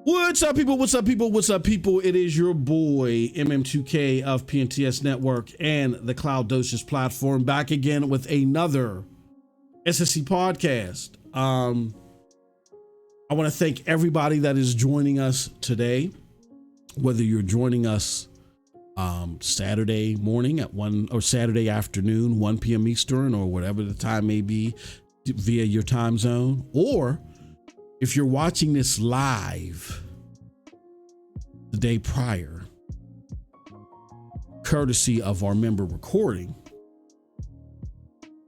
What's up, people? What's up, people? What's up, people? It is your boy, MM2K of PNTS Network and the CloudDosage platform, back again with another SSC Podcast. I want to thank everybody that is joining us today, whether you're joining us Saturday morning at 1 or Saturday afternoon, 1 p.m. Eastern, or whatever the time may be via your time zone, or if you're watching this live the day prior, courtesy of our member recording.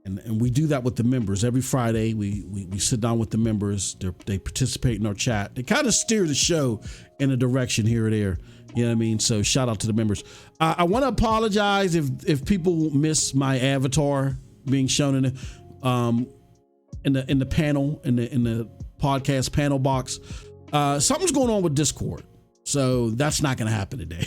And we do that with the members every Friday. We sit down with the members. They participate in our chat. They kind of steer the show in a direction here or there. You know what I mean? So shout out to the members. I want to apologize if people miss my avatar being shown in the panel in the podcast panel box. Something's going on with Discord, so that's not going to happen today.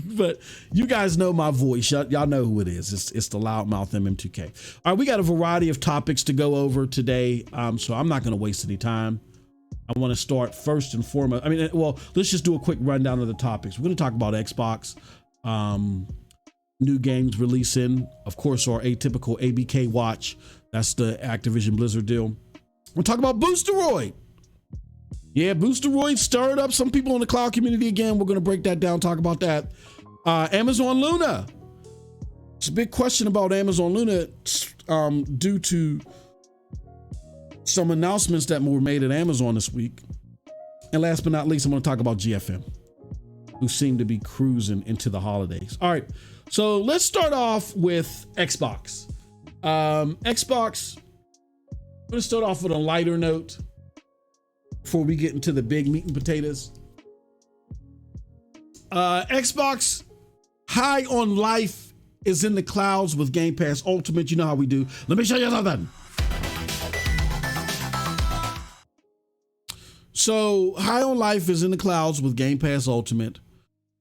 But you guys know my voice. Y'all know who it is. It's the loudmouth MM2K. All right, we got a variety of topics to go over today, so I'm not going to waste any time. I want to start first and foremost. Let's just do a quick rundown of the topics. We're going to talk about Xbox, new games releasing, of course, our atypical ABK watch. That's the Activision Blizzard deal. We'll talk about Boosteroid. Yeah, Boosteroid stirred up some people in the cloud community again. We're going to break that down, talk about that. Amazon Luna. It's a big question about Amazon Luna due to some announcements that were made at Amazon this week. And last but not least, I'm going to talk about GFM, who seem to be cruising into the holidays. All right, so let's start off with Xbox. Xbox, I'm going to start off with a lighter note before we get into the big meat and potatoes. Xbox high on life is in the clouds with Game Pass Ultimate. You know how we do. Let me show you something. So high on life is in the clouds with Game Pass Ultimate.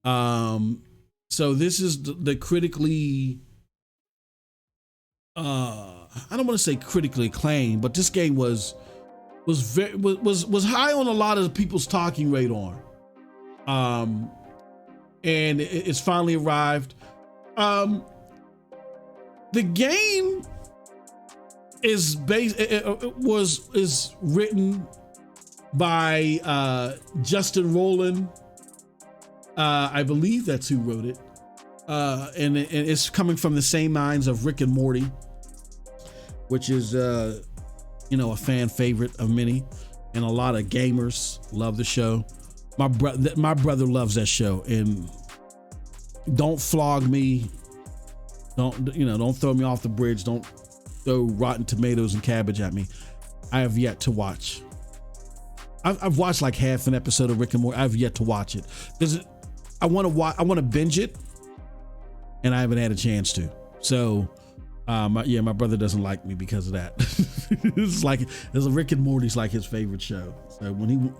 So this is the critically, I don't want to say critically acclaimed, but this game was high on a lot of people's talking radar. And it's finally arrived. The game is written by Justin Roiland. I believe that's who wrote it. And it's coming from the same minds of Rick and Morty, which is a fan favorite of many, and a lot of gamers love the show. My brother loves that show, and don't flog me. Don't throw me off the bridge. Don't throw rotten tomatoes and cabbage at me. I have yet to watch. I've watched like half an episode of Rick and Morty. I've yet to watch it because I want to binge it, and I haven't had a chance to. So, my brother doesn't like me because of that. There's a Rick and Morty's like his favorite show. So when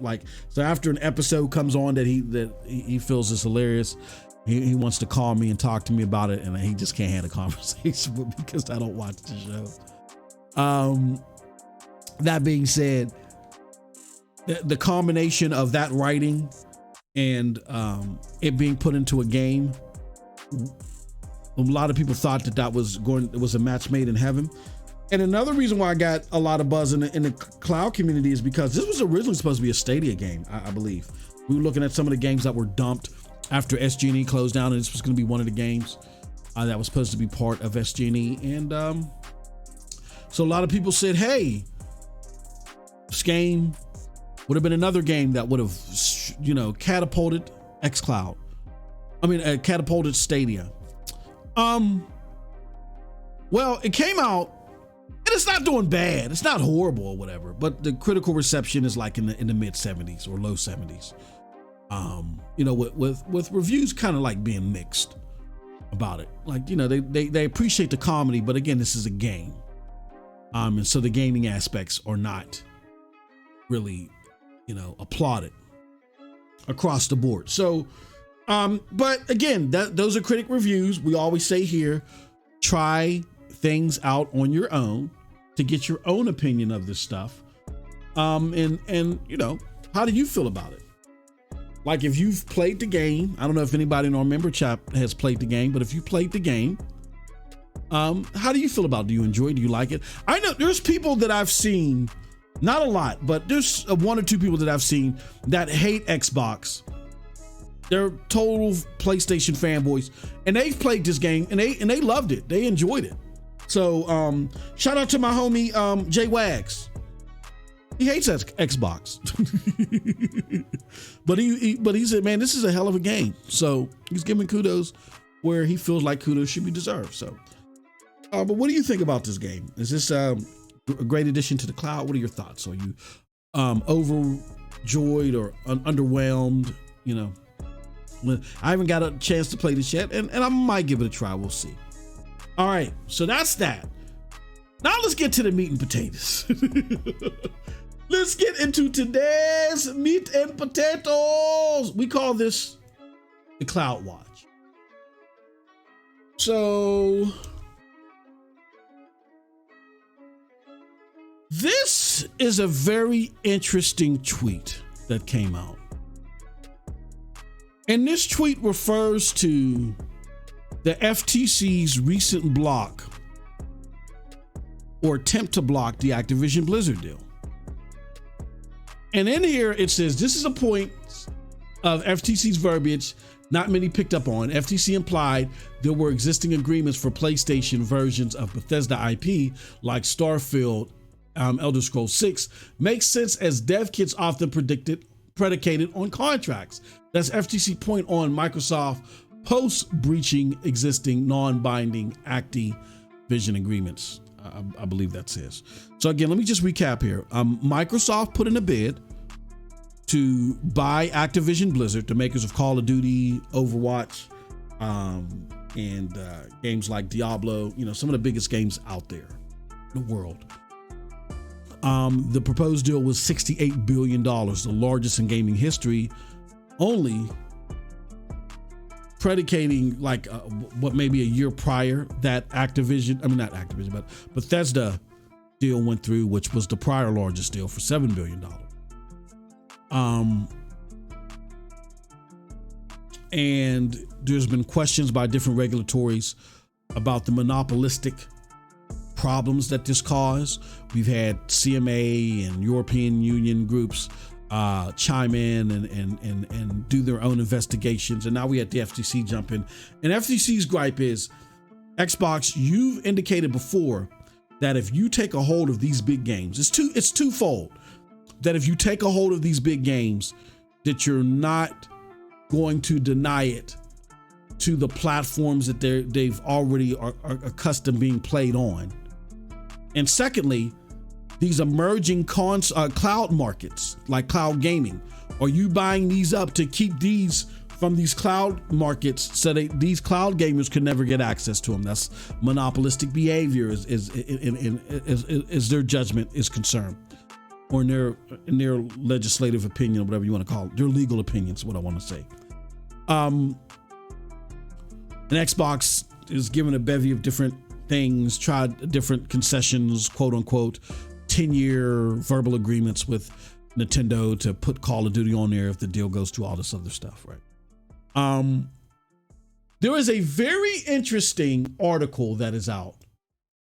after an episode comes on that he feels is hilarious, he wants to call me and talk to me about it, and he just can't have a conversation with me because I don't watch the show. That being said, the combination of that writing and it being put into a game, a lot of people thought that was a match made in heaven. And another reason why I got a lot of buzz in the cloud community is because this was originally supposed to be a Stadia game, I believe. We were looking at some of the games that were dumped after SG&E closed down, and this was going to be one of the games that was supposed to be part of SG&E. And so a lot of people said, hey, this game would have been another game that would have, catapulted xCloud. Catapulted Stadia. Well, it came out, and it's not doing bad. It's not horrible or whatever, but the critical reception is like in the mid 70s or low 70s. With reviews kind of like being mixed about it. Like, they appreciate the comedy, but again, this is a game. And so the gaming aspects are not really, applauded across the board. So, but again, those are critic reviews. We always say here, try things out on your own to get your own opinion of this stuff. And how do you feel about it? Like if you've played the game, I don't know if anybody in our member chat has played the game, but if you played the game, how do you feel about it? Do you enjoy it? Do you like it? I know there's people that I've seen, not a lot, but there's one or two people that I've seen that hate Xbox. They're total PlayStation fanboys, and they've played this game and they loved it. They enjoyed it. So shout out to my homie Jay Wags. He hates Xbox, but he said, man, this is a hell of a game. So he's giving kudos where he feels like kudos should be deserved. So, but what do you think about this game? Is this a great addition to the cloud? What are your thoughts? Are you overjoyed or underwhelmed? You know, I haven't got a chance to play this yet, and I might give it a try. We'll see. All right, so that's that. Now let's get to the meat and potatoes. Let's get into today's meat and potatoes. We call this the Cloud Watch. So this is a very interesting tweet that came out. And this tweet refers to the FTC's recent block or attempt to block the Activision Blizzard deal. And in here, it says, this is a point of FTC's verbiage not many picked up on. FTC implied there were existing agreements for PlayStation versions of Bethesda IP like Starfield, Elder Scrolls 6. Makes sense as dev kits often predicated on contracts. That's FTC point on Microsoft post-breaching existing non-binding Activision agreements. I believe that says. So again, let me just recap here. Microsoft put in a bid to buy Activision Blizzard, the makers of Call of Duty, Overwatch, and games like Diablo, some of the biggest games out there in the world. The proposed deal was $68 billion, the largest in gaming history, only predicating like what maybe a year prior that but Bethesda deal went through, which was the prior largest deal for $7 billion. And there's been questions by different regulatories about the monopolistic problems that this caused. We've had CMA and European Union groups chime in and do their own investigations. And now we had the FTC jump in. And FTC's gripe is, Xbox, you've indicated before that if you take a hold of these big games, it's twofold. That if you take a hold of these big games, that you're not going to deny it to the platforms that they've already are accustomed being played on. And secondly, these emerging cloud markets like cloud gaming, are you buying these up to keep these from these cloud markets so that these cloud gamers could never get access to them? That's monopolistic behavior as their judgment is concerned, or in their legislative opinion, or whatever you want to call it, their legal opinions is what I want to say. And Xbox is given a bevy of different things, tried different concessions, quote unquote, 10-year verbal agreements with Nintendo to put Call of Duty on there if the deal goes through, all this other stuff, right? There is a very interesting article that is out.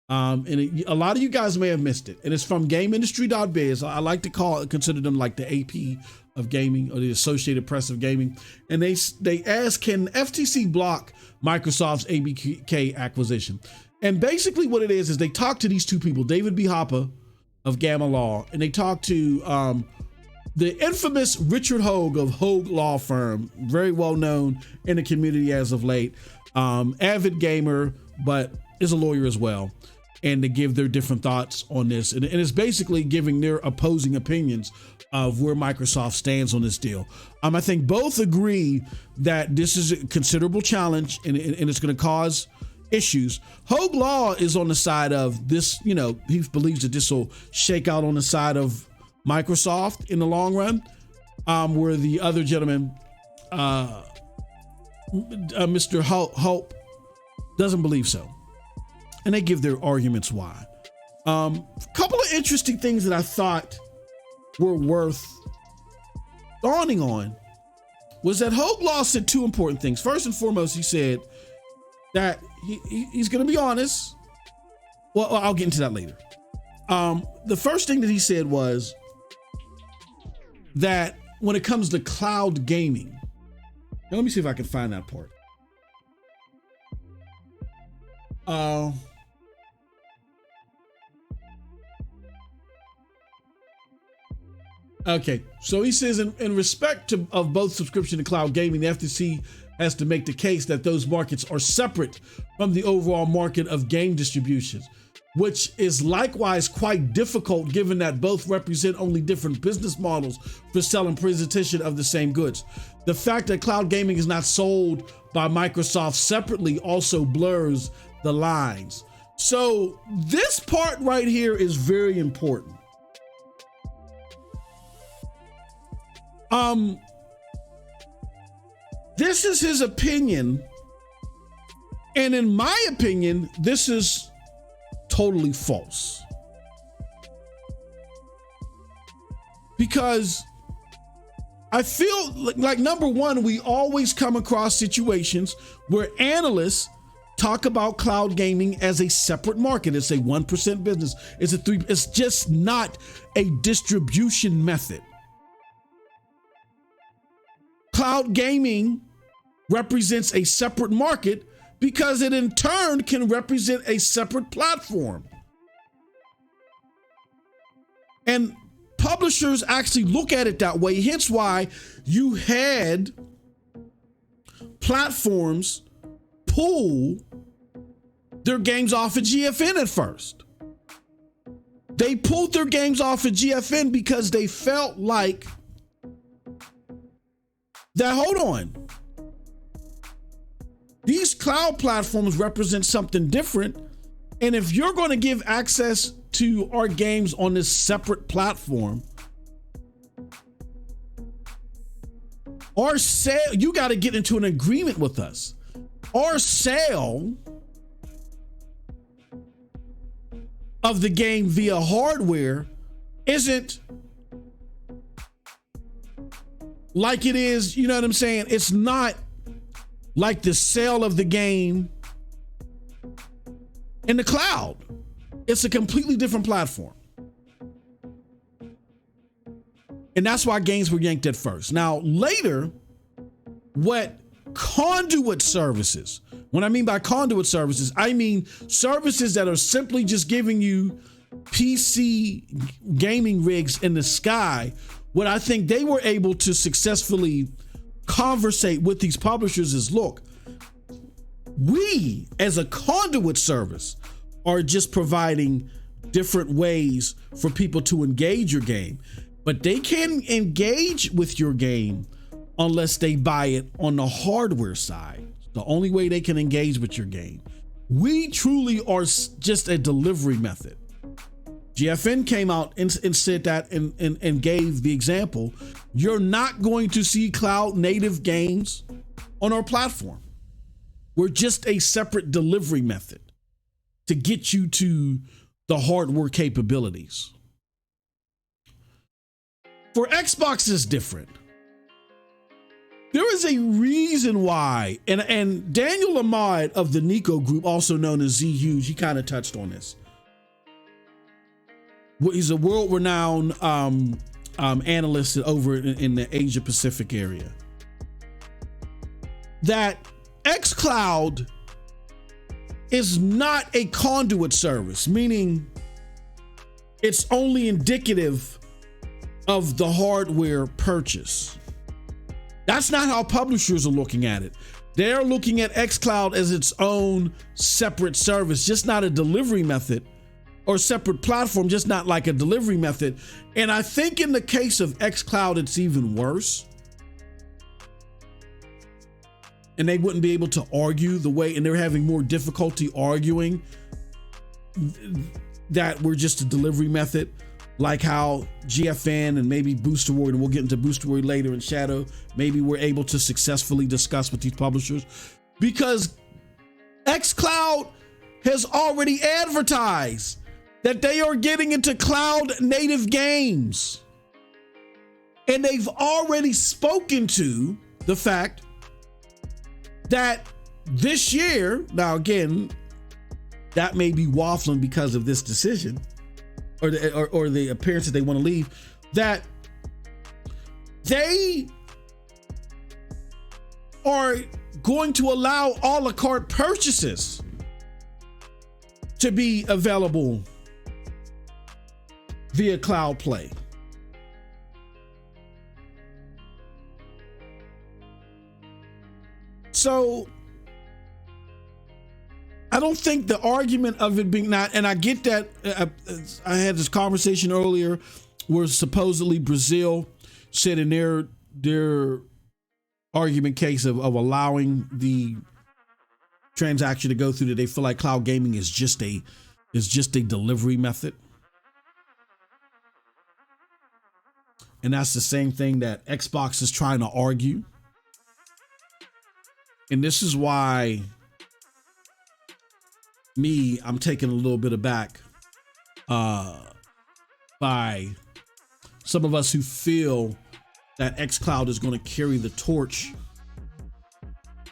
And a lot of you guys may have missed it. And it's from GameIndustry.biz. I like to consider them like the AP of gaming, or the Associated Press of gaming. And they ask, can FTC block Microsoft's ABK acquisition? And basically what it is they talk to these two people, David B. Hopper of Gamma Law, and they talk to the infamous Richard Hogue of Hogue Law Firm, very well known in the community as of late, avid gamer, but is a lawyer as well. And to give their different thoughts on this. And it's basically giving their opposing opinions of where Microsoft stands on this deal. I think both agree that this is a considerable challenge and it's going to cause issues. Hogue Law is on the side of this, he believes that this will shake out on the side of Microsoft in the long run, where the other gentleman, Mr. Hope, doesn't believe so. And they give their arguments why. A couple of interesting things that I thought were worth dawning on was that Hogue Law said two important things. First and foremost, he said that he's going to be honest. Well, I'll get into that later. The first thing that he said was that when it comes to cloud gaming, now let me see if I can find that part. Okay, so he says in respect of both subscription and cloud gaming, the FTC has to make the case that those markets are separate from the overall market of game distributions, which is likewise quite difficult given that both represent only different business models for selling presentation of the same goods. The fact that cloud gaming is not sold by Microsoft separately also blurs the lines. So this part right here is very important. This is his opinion, and in my opinion, this is totally false. Because I feel like number one, we always come across situations where analysts talk about cloud gaming as a separate market. It's a 1% business. It's just not a distribution method. Cloud gaming represents a separate market because it in turn can represent a separate platform. And publishers actually look at it that way, hence why you had platforms pull their games off of GFN at first. They pulled their games off of GFN because they felt like that, hold on, these cloud platforms represent something different. And if you're going to give access to our games on this separate platform, our sale, you got to get into an agreement with us. Our sale of the game via hardware isn't like it is, you know what I'm saying? It's not like the sale of the game in the cloud. It's a completely different platform. And that's why games were yanked at first. Now, later, what conduit services, when I mean by conduit services, I mean services that are simply just giving you PC gaming rigs in the sky. What I think they were able to successfully conversate with these publishers is, look, we as a conduit service are just providing different ways for people to engage your game, but they can't engage with your game unless they buy it on the hardware side. The only way they can engage with your game. We truly are just a delivery method. GFN came out and said that and gave the example. You're not going to see cloud native games on our platform. We're just a separate delivery method to get you to the hardware capabilities. For Xbox, it's different. There is a reason why, and Daniel Ahmad of the Nico Group, also known as Z Huge, he kind of touched on this. He's a world-renowned analyst over in the Asia Pacific area. That xCloud is not a conduit service, meaning it's only indicative of the hardware purchase. That's not how publishers are looking at it. They're looking at xCloud as its own separate service, just not a delivery method, or separate platform, just not like a delivery method. And I think in the case of xCloud, it's even worse. And they wouldn't be able to argue the way, and they're having more difficulty arguing that we're just a delivery method, like how GFN and maybe Boosteroid, and we'll get into Boosteroid later in Shadow, maybe we're able to successfully discuss with these publishers, because xCloud has already advertised that they are getting into cloud native games. And they've already spoken to the fact that this year, now again, that may be waffling because of this decision or the appearance that they want to leave, that they are going to allow a la carte purchases to be available via Cloud Play. So I don't think the argument of it being not, and I get that. I had this conversation earlier where supposedly Brazil said in their argument case of allowing the transaction to go through, that they feel like cloud gaming is just a delivery method. And that's the same thing that Xbox is trying to argue. And this is why I'm taken a little bit aback by some of us who feel that xCloud is going to carry the torch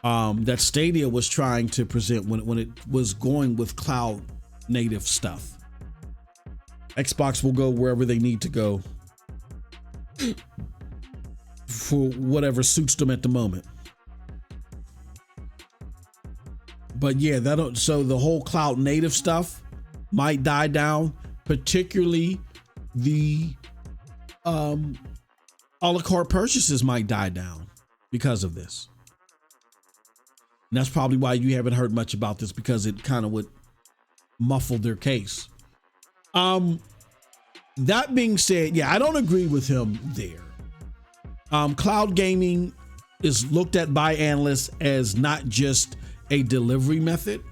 that Stadia was trying to present when it was going with cloud native stuff. Xbox will go wherever they need to go for whatever suits them at the moment. But yeah, so the whole cloud native stuff might die down, particularly the a la carte purchases might die down because of this. And that's probably why you haven't heard much about this, because it kind of would muffle their case. That being said, yeah, I don't agree with him there. Cloud gaming is looked at by analysts as not just a delivery method,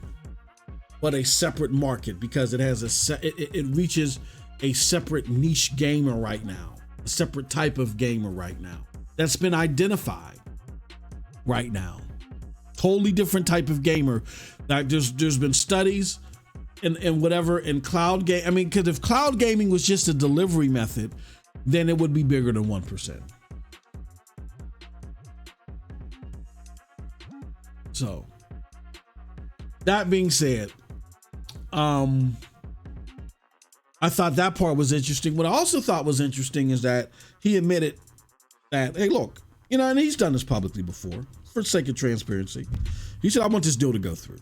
but a separate market, because it has it reaches a separate niche gamer right now, a separate type of gamer right now that's been identified right now. Totally different type of gamer. Like there's been studies and whatever in cloud game. I mean, because if cloud gaming was just a delivery method, then it would be bigger than 1%. So that being said, I thought that part was interesting. What I also thought was interesting is that he admitted that, hey, look, and he's done this publicly before for the sake of transparency. He said, I want this deal to go through.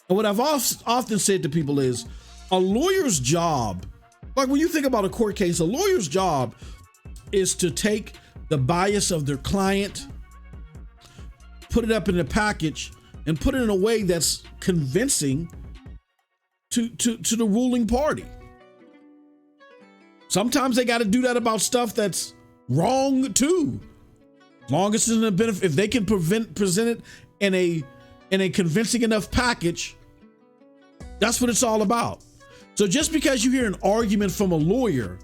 And what I've often said to people is a lawyer's job, like when you think about a court case, a lawyer's job is to take the bias of their client, put it up in a package, and put it in a way that's convincing to the ruling party. Sometimes they got to do that about stuff that's wrong too. As long as it's in a benefit, if they can present it in a convincing enough package, that's what it's all about. So just because you hear an argument from a lawyer,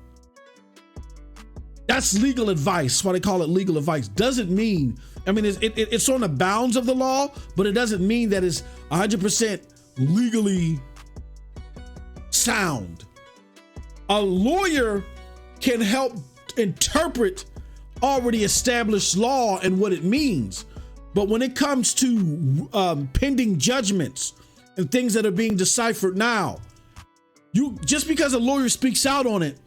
that's legal advice. That's why they call it legal advice. Doesn't mean, I mean, it's on the bounds of the law, but it doesn't mean that it's 100% legally sound. A lawyer can help interpret already established law and what it means. But when it comes to pending judgments and things that are being deciphered now, just because a lawyer speaks out on it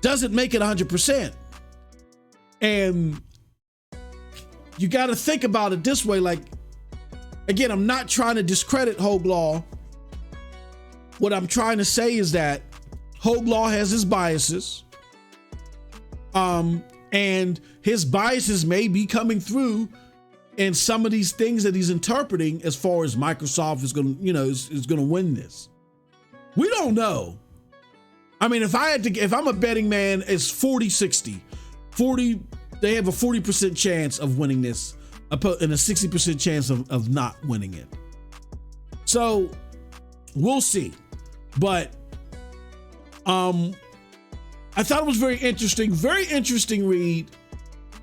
doesn't make it 100%. And you got to think about it this way. Like, again, I'm not trying to discredit Hogue Law. What I'm trying to say is that Hogue Law has his biases. And his biases may be coming through in some of these things that he's interpreting as far as Microsoft is going to, is going to win this. We don't know. I mean, if I'm a betting man, it's 40-60. 40, they have a 40% chance of winning this and a 60% chance of not winning it. So we'll see. But I thought it was very interesting read.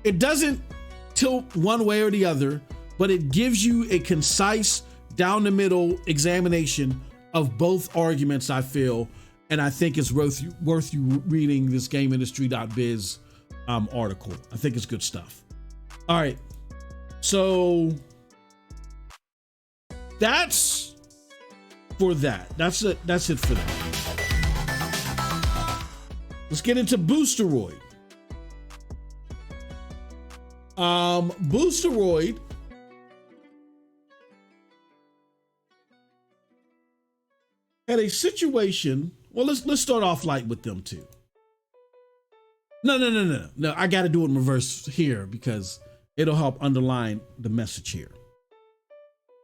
It doesn't tilt one way or the other, but it gives you a concise, down the middle examination of both arguments, I feel. And I think it's worth you reading this GameIndustry.biz article. I think it's good stuff. All right. So that's for that. That's it. That's it for that. Let's get into Boosteroid. Boosteroid had a situation. Well, let's start off light with them too. No. I got to do it in reverse here because it'll help underline the message here.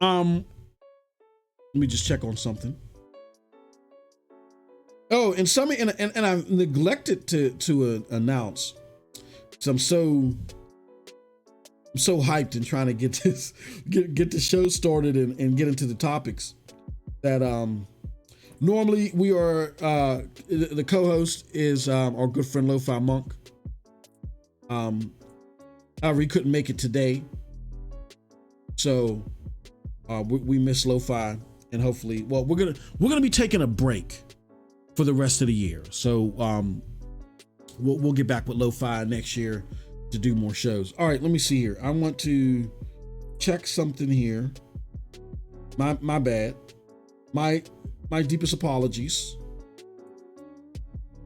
Let me just check on something. Oh, and I've neglected to announce. So I'm so hyped and trying to get the show started and get into the topics that normally we are the co-host is our good friend Lo-Fi Monk. However, he couldn't make it today, so we miss Lo-Fi, and hopefully, well, we're gonna be taking a break for the rest of the year. So we'll get back with Lo-Fi next year to do more shows. All right, let me see here. I want to check something here. My bad. My deepest apologies.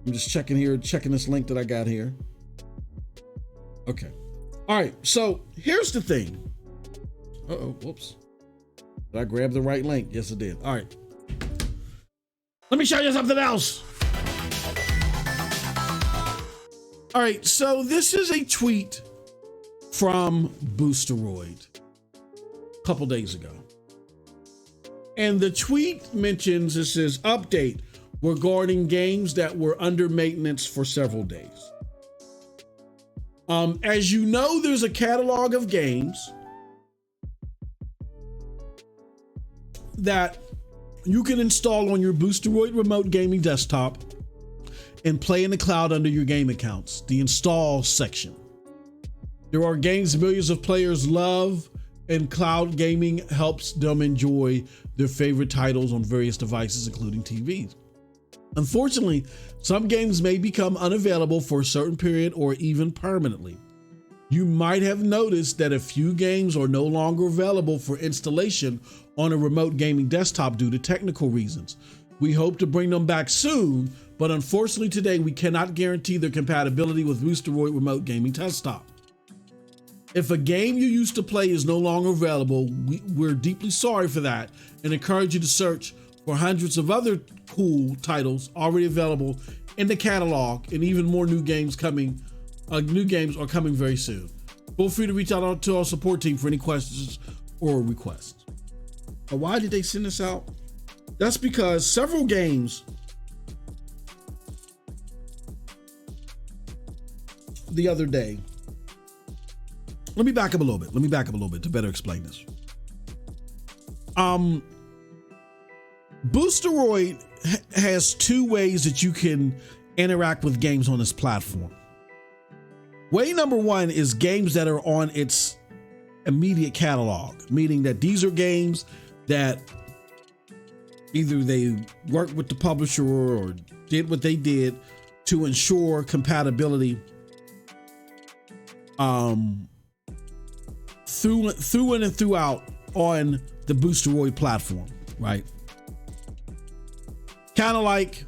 I'm just checking this link that I got here. Okay. All right, so here's the thing. Whoops. Did I grab the right link? Yes, I did. All right. Let me show you something else. All right, so this is a tweet from Boosteroid a couple days ago. And the tweet mentions, it says, update regarding games that were under maintenance for several days. As you know, there's a catalog of games that you can install on your Boosteroid remote gaming desktop and play in the cloud under your game accounts, the install section. There are games millions of players love, and cloud gaming helps them enjoy their favorite titles on various devices, including TVs. Unfortunately, some games may become unavailable for a certain period or even permanently. You might have noticed that a few games are no longer available for installation on a remote gaming desktop due to technical reasons. We hope to bring them back soon, but unfortunately today we cannot guarantee their compatibility with Boosteroid remote gaming desktop. If a game you used to play is no longer available, we're deeply sorry for that and encourage you to search for hundreds of other cool titles already available in the catalog, and even more new games coming. New games are coming very soon. Feel free to reach out to our support team for any questions or requests. Why did they send this out? That's because several games the other day. Let me back up a little bit to better explain this. Boosteroid has two ways that you can interact with games on this platform. Way number one is games that are on its immediate catalog, meaning that these are games that either they worked with the publisher or did what they did to ensure compatibility through in and throughout on the Boosteroid platform, right? Kind of like,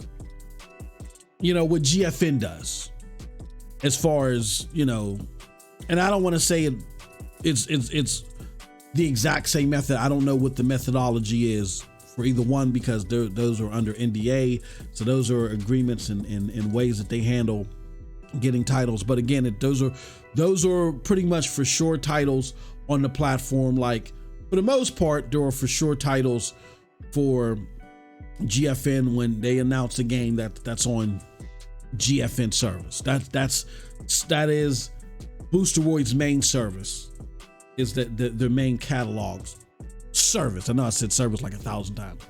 what GFN does as far as, and I don't want to say it's the exact same method. I don't know what the methodology is for either one because those are under NDA. So those are agreements and ways that they handle getting titles. But again, those are pretty much for sure titles on the platform. Like for the most part, there are for sure titles for GFN when they announce a game that's on GFN service. That is Boosteroid's main service, is that their main catalogs service. I know I said service like 1,000 times.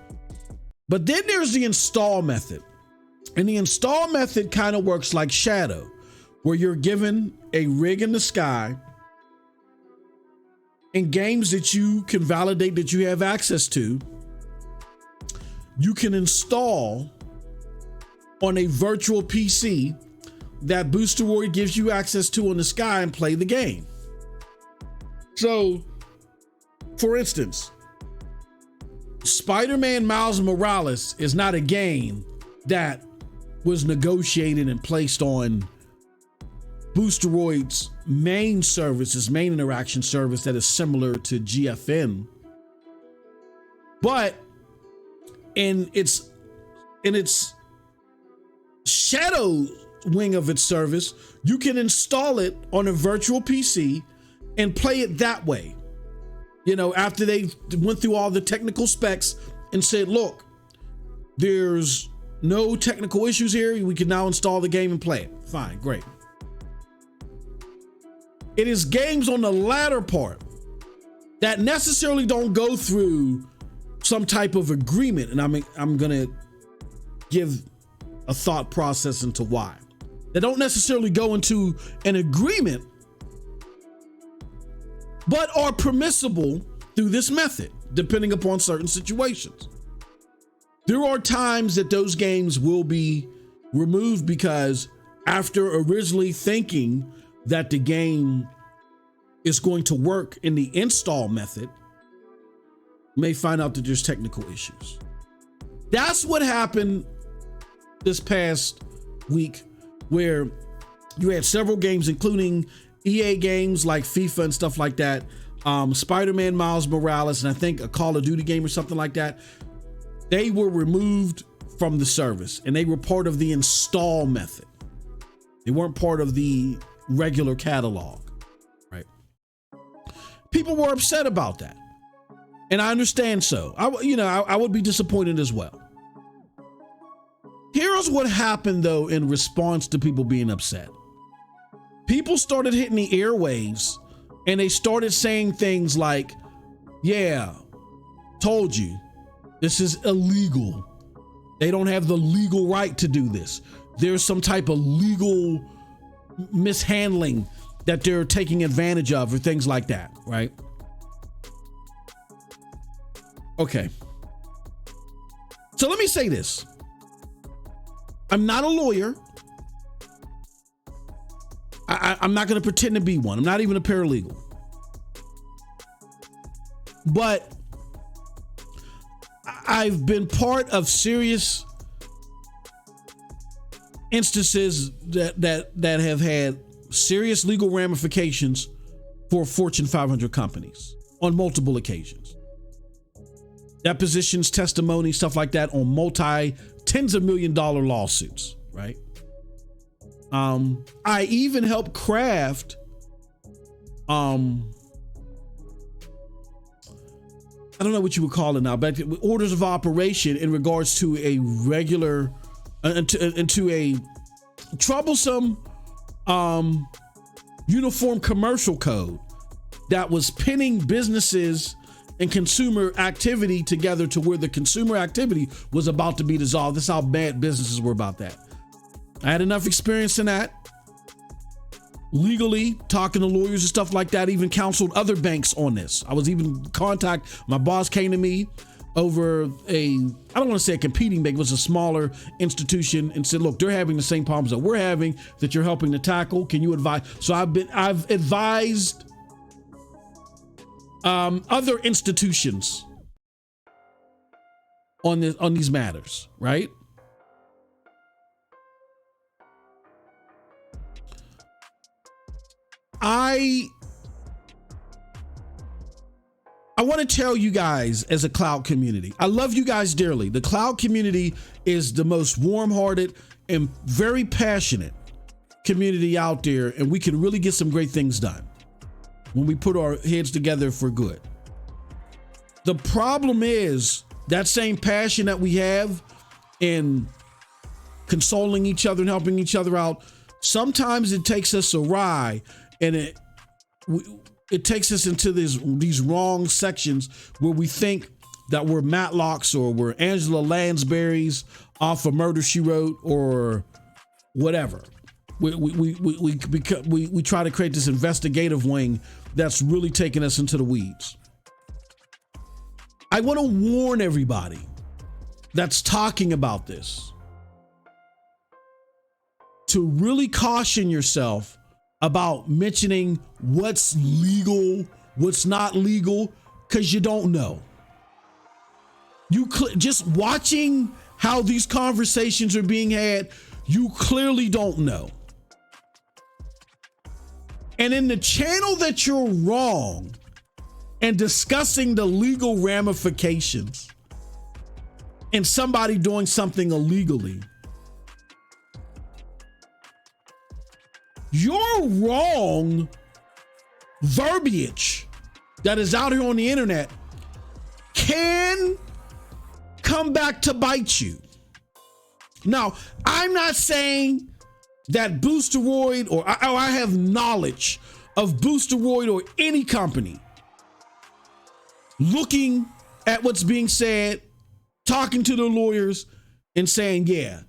But then there's the install method. And the install method kind of works like Shadow, where you're given a rig in the sky and games that you can validate that you have access to, you can install on a virtual PC that Boosteroid gives you access to in the sky and play the game. So, for instance, Spider-Man Miles Morales is not a game that was negotiated and placed on Boosteroid's main service, his main interaction service that is similar to GFN. But in its shadow wing of its service, you can install it on a virtual PC and play it that way. You know, after they went through all the technical specs and said, look, there's no technical issues here. We can now install the game and play it. Fine, great. It is games on the latter part that necessarily don't go through some type of agreement. And I'm going to give a thought process into why. They don't necessarily go into an agreement, but are permissible through this method, depending upon certain situations. There are times that those games will be removed because after originally thinking that the game is going to work in the install method, may find out that there's technical issues. That's what happened this past week, where you had several games, including EA games like FIFA and stuff like that, Spider-Man Miles Morales, and I think a Call of Duty game or something like that. They were removed from the service and they were part of the install method. They weren't part of the regular catalog, right? People were upset about that. And I understand so. I would be disappointed as well. Here's what happened though in response to people being upset. People started hitting the airwaves and they started saying things like, yeah, told you, this is illegal. They don't have the legal right to do this. There's some type of legal mishandling that they're taking advantage of or things like that, right? Okay. So let me say this. I'm not a lawyer. I'm not going to pretend to be one. I'm not even a paralegal. But I've been part of serious instances that have had serious legal ramifications for Fortune 500 companies on multiple occasions. Depositions, testimony, stuff like that on tens of $1 million lawsuits, right? I even helped craft I don't know what you would call it now, but orders of operation in regards to a regular into a troublesome uniform commercial code that was pinning businesses and consumer activity together to where the consumer activity was about to be dissolved. That's how bad businesses were about that. I had enough experience in that. Legally, talking to lawyers and stuff like that, even counseled other banks on this. I was even my boss came to me over I don't want to say a competing bank, it was a smaller institution, and said, look, they're having the same problems that we're having that you're helping to tackle. Can you advise? So I've advised other institutions on these matters, right? I want to tell you guys, as a cloud community, I love you guys dearly. The cloud community is the most warm-hearted and very passionate community out there, and we can really get some great things done when we put our heads together for good. The problem is that same passion that we have in consoling each other and helping each other out, sometimes it takes us awry, and it takes us into these wrong sections where we think that we're Matlocks or we're Angela Lansbury's off of Murder, She Wrote or whatever. We try to create this investigative wing that's really taking us into the weeds. I want to warn everybody that's talking about this to really caution yourself about mentioning what's legal what's not legal because you don't know. Just watching how these conversations are being had, you clearly don't know. And in the channel that you're wrong and discussing the legal ramifications and somebody doing something illegally, your wrong verbiage that is out here on the internet can come back to bite you. Now, I'm not saying that Boosteroid or I have knowledge of Boosteroid or any company looking at what's being said, talking to their lawyers and saying, yeah,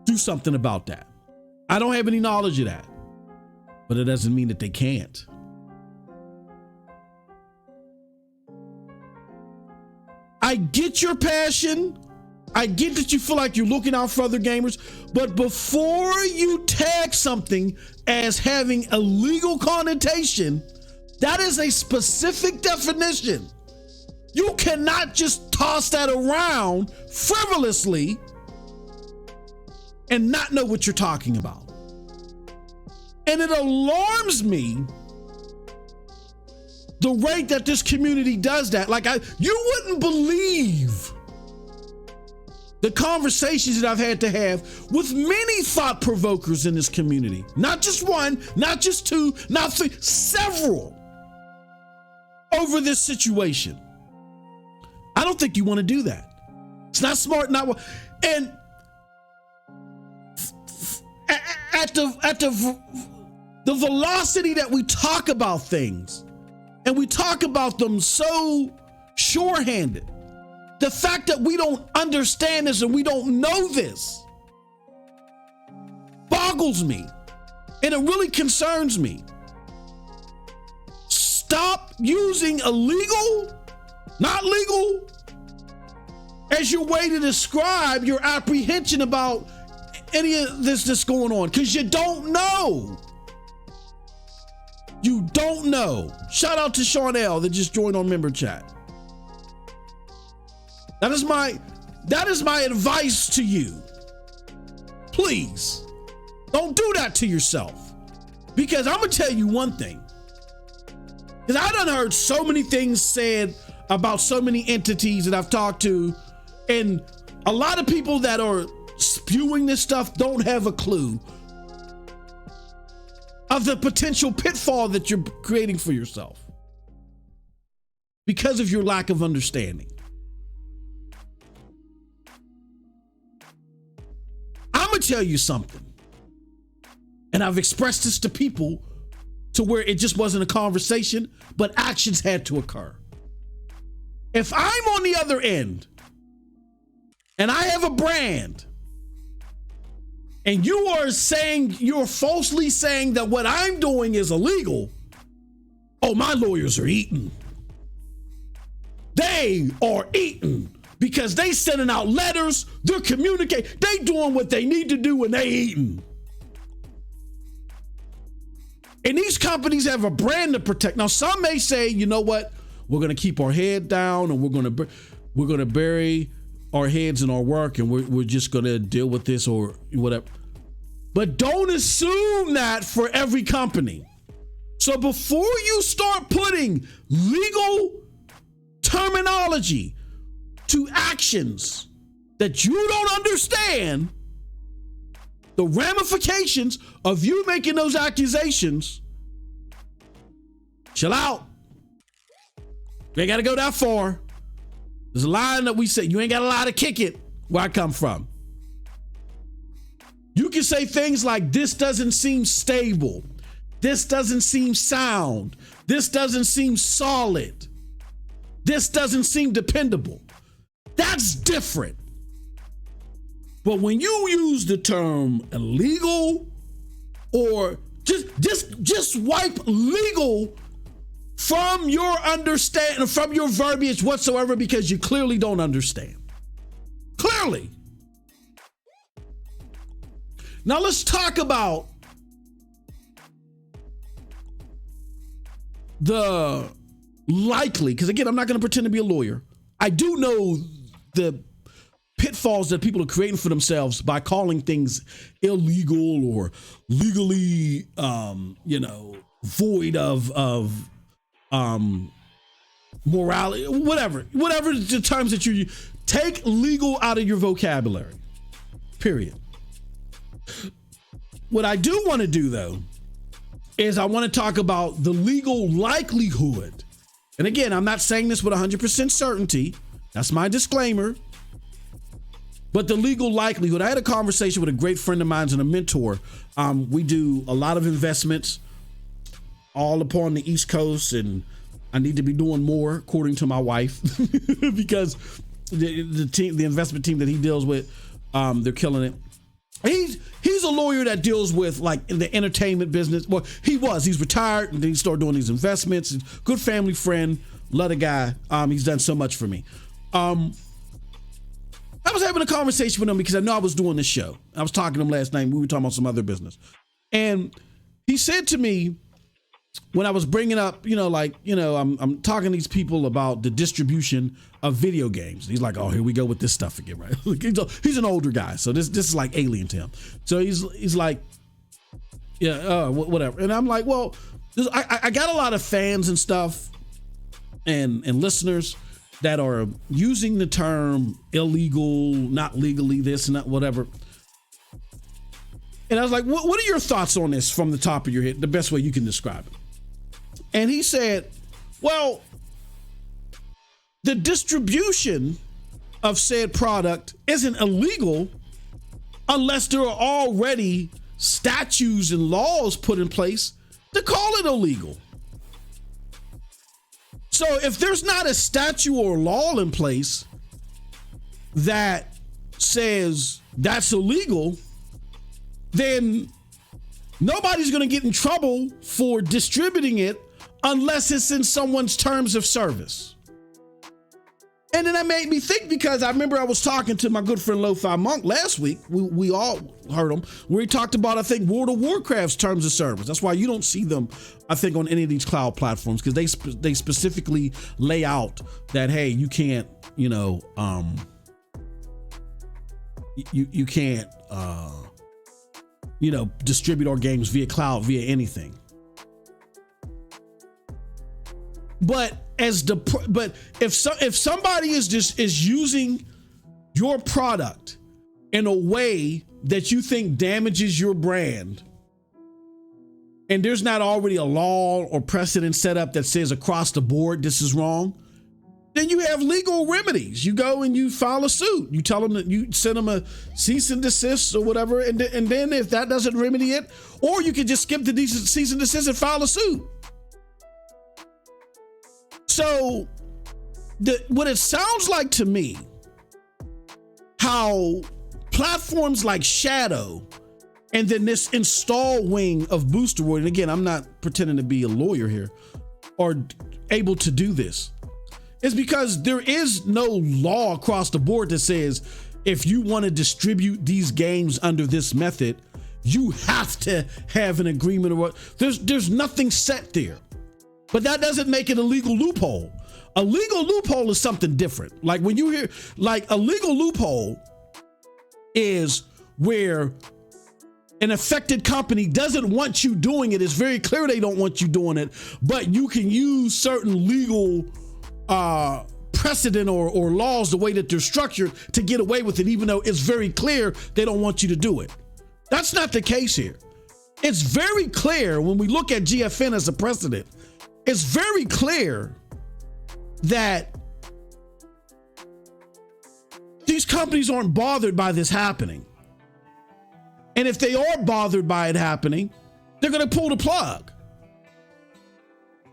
do something about that. I don't have any knowledge of that, but it doesn't mean that they can't. I get your passion. I get that you feel like you're looking out for other gamers, but before you tag something as having a legal connotation, that is a specific definition. You cannot just toss that around frivolously and not know what you're talking about. And it alarms me the rate that this community does that. Like, you wouldn't believe the conversations that I've had to have with many thought provokers in this community. Not just one, not just two, not three, several over this situation. I don't think you want to do that. It's not smart, and at the velocity that we talk about things, and we talk about them so sure-handed, the fact that we don't understand this and we don't know this boggles me, and it really concerns me. Stop using illegal, not legal, as your way to describe your apprehension about any of this that's going on, because you don't know. You don't know. Shout out to Sean L that just joined on member chat. That is my advice to you. Please don't do that to yourself, because I'm gonna tell you one thing, because I done heard so many things said about so many entities that I've talked to, and a lot of people that are spewing this stuff don't have a clue of the potential pitfall that you're creating for yourself because of your lack of understanding. I'm gonna tell you something, and I've expressed this to people to where it just wasn't a conversation, but actions had to occur. If I'm on the other end and I have a brand and you're falsely saying that what I'm doing is illegal, oh, my lawyers are eating. They are eating because they sending out letters, they're communicating, they doing what they need to do and they eating. And these companies have a brand to protect. Now, some may say, you know what? We're going to keep our head down and we're going to bury our heads in our work and we're just going to deal with this or whatever. But don't assume that for every company. So before you start putting legal terminology to actions that you don't understand, the ramifications of you making those accusations, chill out. You ain't got to go that far. There's a line that we say, you ain't got a lie to kick it where I come from. You can say things like, this doesn't seem stable. This doesn't seem sound. This doesn't seem solid. This doesn't seem dependable. That's different. But when you use the term illegal or just wipe legal from your understanding, from your verbiage whatsoever, because you clearly don't understand. Clearly. Now let's talk about likely, because again, I'm not going to pretend to be a lawyer. I do know the pitfalls that people are creating for themselves by calling things illegal or legally, void of morality, whatever the terms that you use. Take legal out of your vocabulary, period. What I do want to do, though, is I want to talk about the legal likelihood. And again, I'm not saying this with 100% certainty. That's my disclaimer. But the legal likelihood. I had a conversation with a great friend of mine and a mentor. We do a lot of investments all upon the East Coast, and I need to be doing more, according to my wife, because the investment team that he deals with, they're killing it. He's a lawyer that deals with like in the entertainment business. Well, he's retired, and then he started doing these investments. Good family friend, love the guy. He's done so much for me. I was having a conversation with him because I know I was doing this show. I was talking to him last night. We were talking about some other business, and he said to me, when I was bringing up, I'm talking to these people about the distribution of video games. He's like, oh, here we go with this stuff again, right? He's an older guy, so this is like alien to him. So he's like, yeah, whatever. And I'm like, well, I got a lot of fans and stuff and listeners that are using the term illegal, not legally, this and that, whatever. And I was like, what are your thoughts on this from the top of your head? The best way you can describe it. And he said, well, the distribution of said product isn't illegal unless there are already statutes and laws put in place to call it illegal. So if there's not a statute or law in place that says that's illegal, then nobody's going to get in trouble for distributing it unless it's in someone's terms of service. And then that made me think, because I remember I was talking to my good friend Lo-Fi Monk last week. We all heard him, where he talked about, I think, World of Warcraft's terms of service. That's why you don't see them, I think, on any of these cloud platforms, because they specifically lay out that, hey, you can't, you can't, distribute our games via cloud, via anything. But if somebody is using your product in a way that you think damages your brand, and there's not already a law or precedent set up that says across the board this is wrong, then you have legal remedies. You go and you file a suit. You tell them that you send them a cease and desist or whatever, and then if that doesn't remedy it, or you can just skip the cease and desist and file a suit. So what it sounds like to me, how platforms like Shadow and then this install wing of Boosteroid, and again, I'm not pretending to be a lawyer here, are able to do this, is because there is no law across the board that says if you want to distribute these games under this method, you have to have an agreement or what. There's nothing set there. But that doesn't make it a legal loophole. A legal loophole is something different. Like when you hear, like a legal loophole is where an affected company doesn't want you doing it. It's very clear they don't want you doing it, but you can use certain legal precedent or laws, the way that they're structured, to get away with it, even though it's very clear they don't want you to do it. That's not the case here. It's very clear when we look at GFN as a precedent. It's very clear that these companies aren't bothered by this happening. And if they are bothered by it happening, they're going to pull the plug.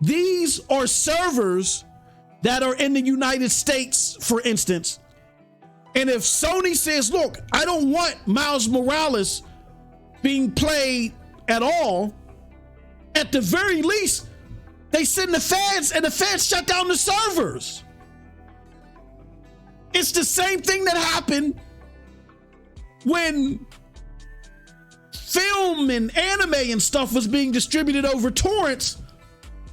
These are servers that are in the United States, for instance. And if Sony says, look, I don't want Miles Morales being played at all, at the very least, they send the feds, and the feds shut down the servers. It's the same thing that happened when film and anime and stuff was being distributed over torrents.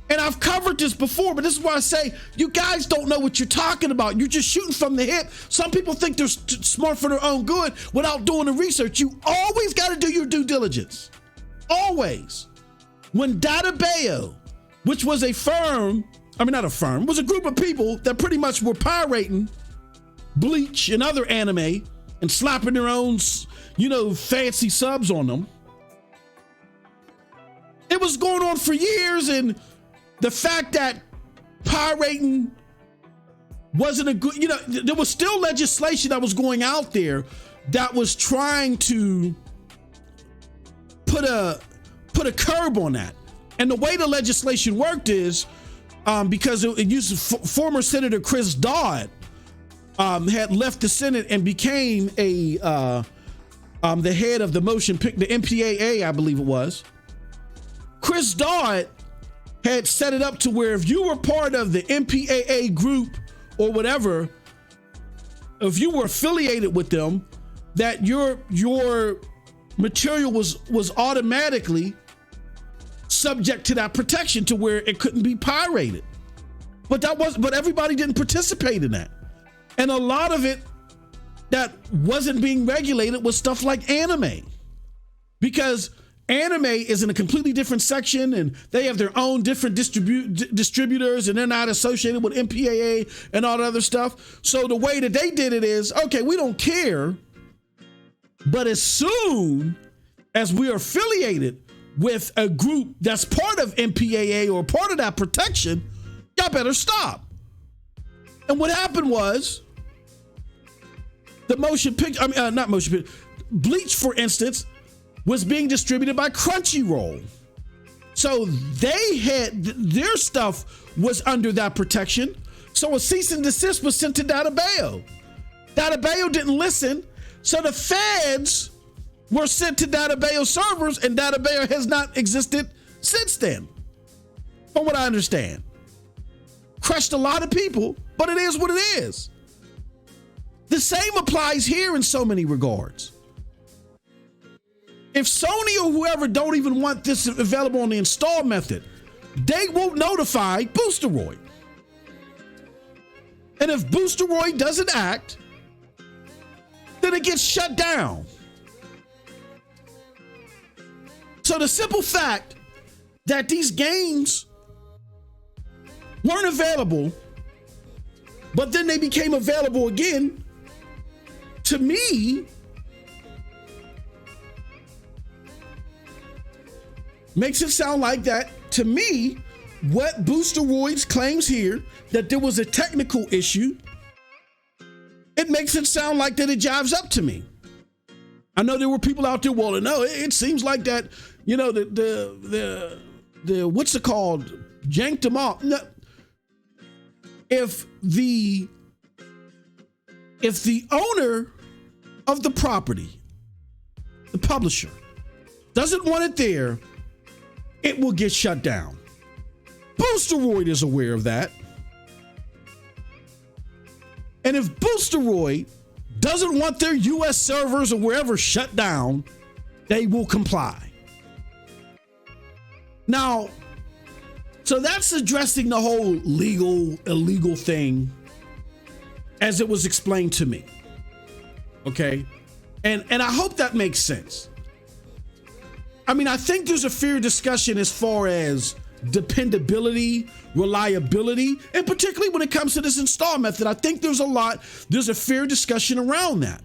And I've covered this before, but this is why I say you guys don't know what you're talking about. You're just shooting from the hip. Some people think they're smart for their own good without doing the research. You always got to do your due diligence. Always. When DataBayo, which was a firm, not a firm, was a group of people that pretty much were pirating Bleach and other anime and slapping their own, fancy subs on them. It was going on for years, and the fact that pirating wasn't a good, there was still legislation that was going out there that was trying to put a curb on that. And the way the legislation worked is because it used former Senator Chris Dodd had left the Senate and became the head of the the MPAA, I believe it was. Chris Dodd had set it up to where if you were part of the MPAA group or whatever, if you were affiliated with them, that your material was automatically subject to that protection to where it couldn't be pirated. But everybody didn't participate in that. And a lot of it that wasn't being regulated was stuff like anime. Because anime is in a completely different section, and they have their own different distributors, and they're not associated with MPAA and all that other stuff. So the way that they did it is, okay, we don't care, but as soon as we are affiliated with a group that's part of MPAA or part of that protection, y'all better stop. And what happened was the Bleach, for instance, was being distributed by Crunchyroll. So they had, their stuff was under that protection. So a cease and desist was sent to DataBayo. DataBayo didn't listen. So the feds were sent to DataBayo servers, and DataBayo has not existed since then, from what I understand. Crushed a lot of people, but it is what it is. The same applies here in so many regards. If Sony or whoever don't even want this available on the install method, they won't notify Boosteroid. And if Boosteroid doesn't act, then it gets shut down. So the simple fact that these games weren't available, but then they became available again, to me, makes it sound like that, to me, what Boosteroid claims here, that there was a technical issue, it makes it sound like that it jives up to me. I know there were people out there, well, no, it seems like that, the what's it called, janked them off. No. If the owner of the property, the publisher, doesn't want it there, it will get shut down. Boosteroid is aware of that. And if Boosteroid doesn't want their US servers or wherever shut down, they will comply. Now, so that's addressing the whole legal, illegal thing as it was explained to me. Okay? And I hope that makes sense. I think there's a fair discussion as far as dependability, reliability, and particularly when it comes to this install method. I think there's a fair discussion around that.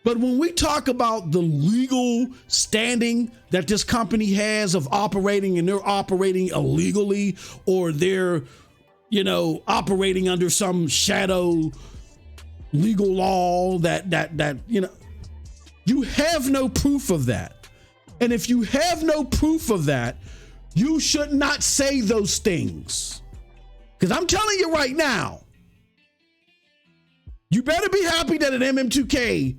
But when we talk about the legal standing that this company has of operating, and they're operating illegally, or they're, operating under some shadow legal law that you have no proof of that. And if you have no proof of that, you should not say those things. Because I'm telling you right now, you better be happy that an MM2K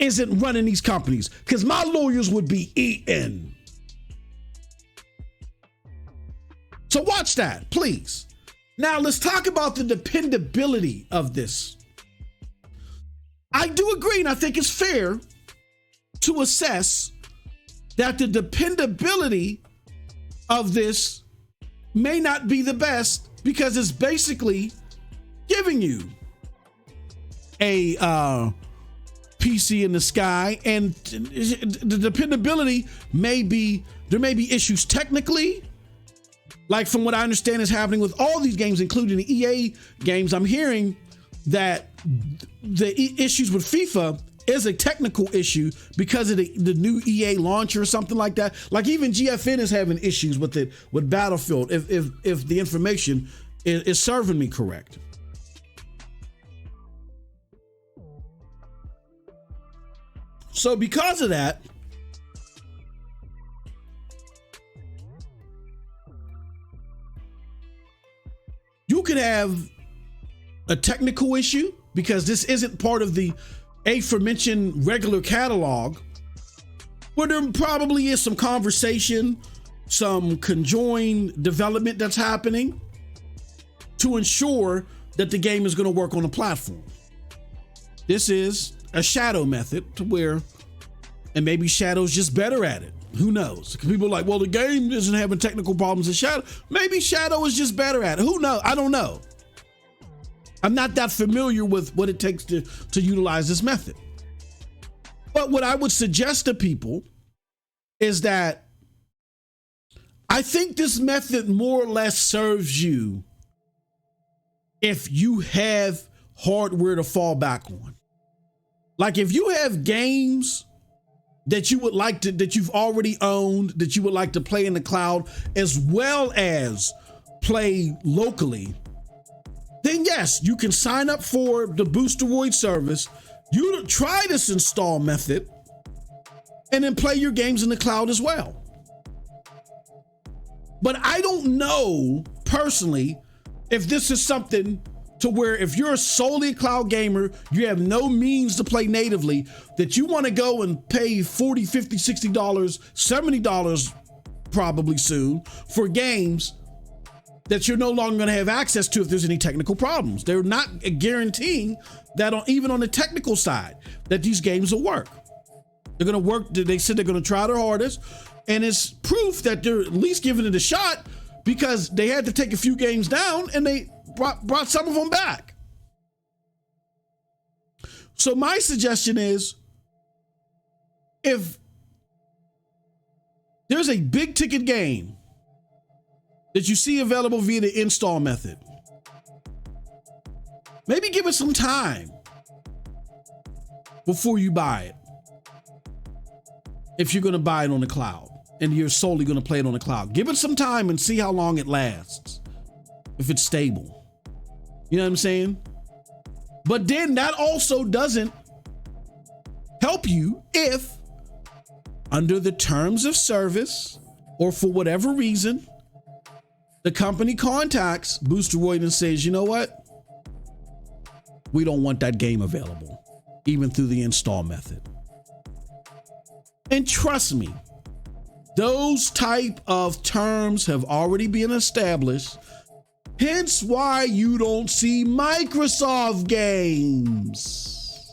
isn't running these companies, because my lawyers would be eaten. So watch that, please. Now let's talk about the dependability of this. I do agree, and I think it's fair to assess that the dependability of this may not be the best because it's basically giving you a PC in the sky, and the dependability there may be issues technically. Like from what I understand is happening with all these games, including the EA games, I'm hearing that the issues with FIFA is a technical issue because of the new EA launcher or something like that. Like even GFN is having issues with it with Battlefield if the information is serving me correct. So because of that, you could have a technical issue because this isn't part of the aforementioned regular catalog, where there probably is some conversation, some conjoined development that's happening to ensure that the game is going to work on the platform. This is a shadow method to where, and maybe Shadow's just better at it. Who knows? Because people are like, well, the game isn't having technical problems in Shadow. Maybe Shadow is just better at it. Who knows? I don't know. I'm not that familiar with what it takes to utilize this method. But what I would suggest to people is that I think this method more or less serves you if you have hardware to fall back on. Like if you have games that you would like to, that you've already owned, that you would like to play in the cloud, as well as play locally, then yes, you can sign up for the Boosteroid service. You try this install method and then play your games in the cloud as well. But I don't know personally if this is something to where if you're solely a cloud gamer, you have no means to play natively, that you want to go and pay $40, $50, $60, $70 probably soon for games that you're no longer going to have access to if there's any technical problems. They're not guaranteeing that even on the technical side that these games will work. They're going to work. They said they're going to try their hardest, and it's proof that they're at least giving it a shot because they had to take a few games down and they brought some of them back. So my suggestion is, if there's a big ticket game that you see available via the install method, maybe give it some time before you buy it. If you're going to buy it on the cloud and you're solely going to play it on the cloud, give it some time and see how long it lasts, if it's stable. You know what I'm saying? But then that also doesn't help you if, under the terms of service or for whatever reason, the company contacts Boosteroid and says, you know what? We don't want that game available, even through the install method. And trust me, those type of terms have already been established. Hence why you don't see Microsoft games.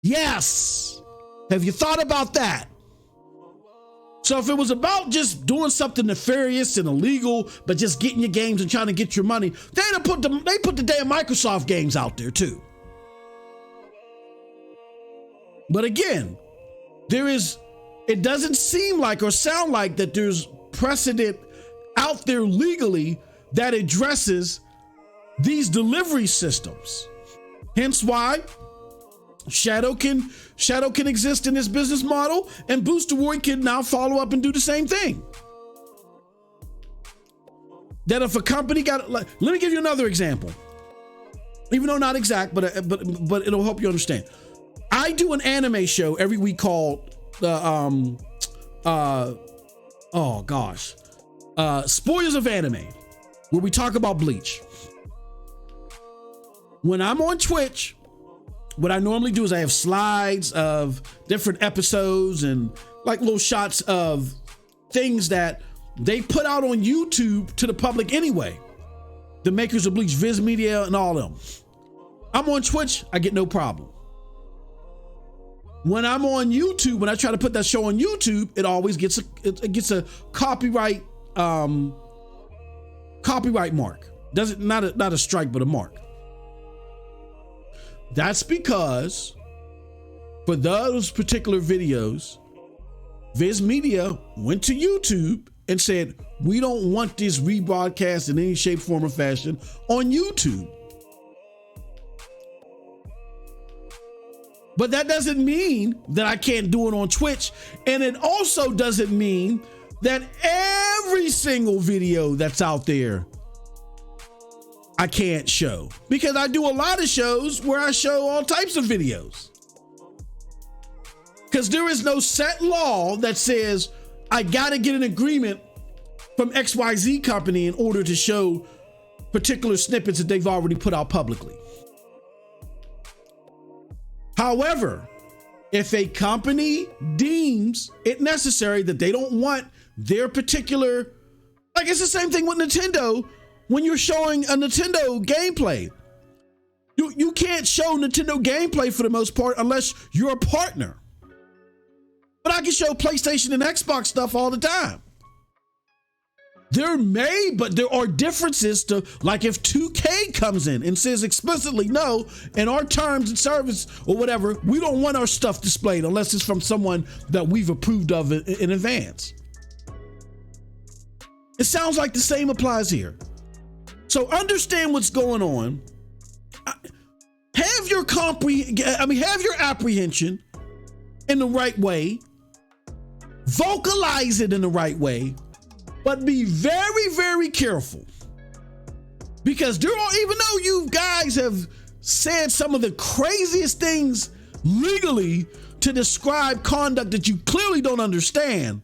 Yes. Have you thought about that? So if it was about just doing something nefarious and illegal, but just getting your games and trying to get your money, they put the damn Microsoft games out there too. But again, it doesn't seem like or sound like that there's precedent out there legally that addresses these delivery systems. Hence why Shadow can exist in this business model, and Boosteroid can now follow up and do the same thing. That if a company got, let me give you another example, even though not exact, but it'll help you understand. I do an anime show every week called Spoilers of Anime, where we talk about Bleach. When I'm on Twitch, what I normally do is I have slides of different episodes and like little shots of things that they put out on YouTube to the public anyway. The makers of Bleach, Viz Media, and all of them. I'm on Twitch, I get no problem. When I'm on YouTube, when I try to put that show on YouTube, it always gets a copyright copyright mark. Not a strike, but a mark. That's because for those particular videos, Viz Media went to YouTube and said, we don't want this rebroadcast in any shape, form, or fashion on YouTube. But that doesn't mean that I can't do it on Twitch. And it also doesn't mean that every single video that's out there I can't show, because I do a lot of shows where I show all types of videos. Because there is no set law that says I got to get an agreement from XYZ company in order to show particular snippets that they've already put out publicly. However, if a company deems it necessary that they don't want their particular, like it's the same thing with Nintendo. When you're showing a Nintendo gameplay, you can't show Nintendo gameplay for the most part unless you're a partner. But I can show PlayStation and Xbox stuff all the time. But there are differences to, like if 2K comes in and says explicitly, no, in our terms and service or whatever, we don't want our stuff displayed unless it's from someone that we've approved of in advance. It sounds like the same applies here. So understand what's going on. Have your apprehension in the right way. Vocalize it in the right way, but be very, very careful. Because even though you guys have said some of the craziest things legally to describe conduct that you clearly don't understand,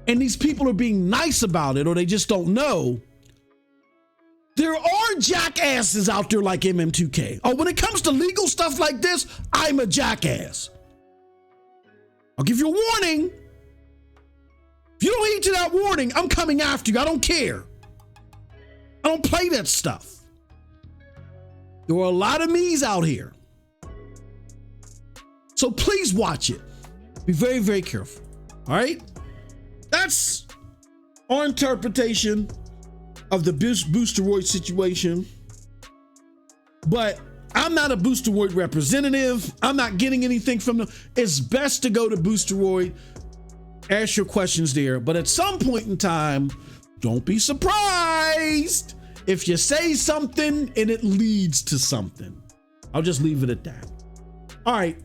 and these people are being nice about it or they just don't know, there are jackasses out there like MM2K. Oh, when it comes to legal stuff like this, I'm a jackass. I'll give you a warning. If you don't heed to that warning, I'm coming after you. I don't care. I don't play that stuff. There are a lot of me's out here. So please watch it. Be very, very careful. All right? That's our interpretation of the Boosteroid situation. But I'm not a Boosteroid representative. I'm not getting anything from them. It's best to go to Boosteroid, ask your questions there. But at some point in time, don't be surprised if you say something and it leads to something. I'll just leave it at that. All right.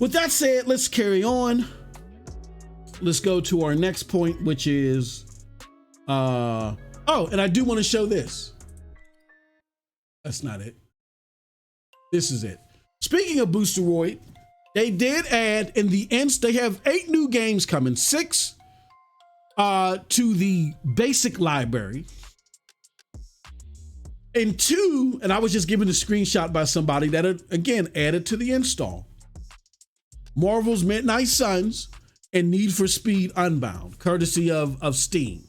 With that said, let's carry on. Let's go to our next point, which is, and I do want to show this. That's not it. This is it. Speaking of Boosteroid, they did add they have 8 new games coming, 6 to the basic library, and 2, and I was just given a screenshot by somebody that are, again, added to the install. Marvel's Midnight Suns and Need for Speed Unbound, courtesy of Steam.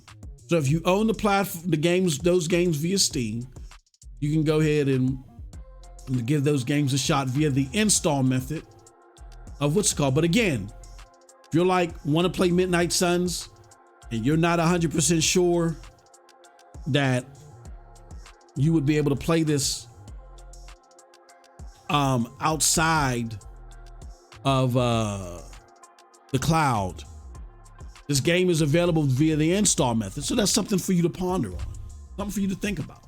So if you own the platform, those games via Steam, you can go ahead and give those games a shot via the install method of what's called. But again, if you're want to play Midnight Suns and you're not 100% sure that you would be able to play this outside of the cloud, this game is available via the install method. So that's something for you to ponder on, something for you to think about.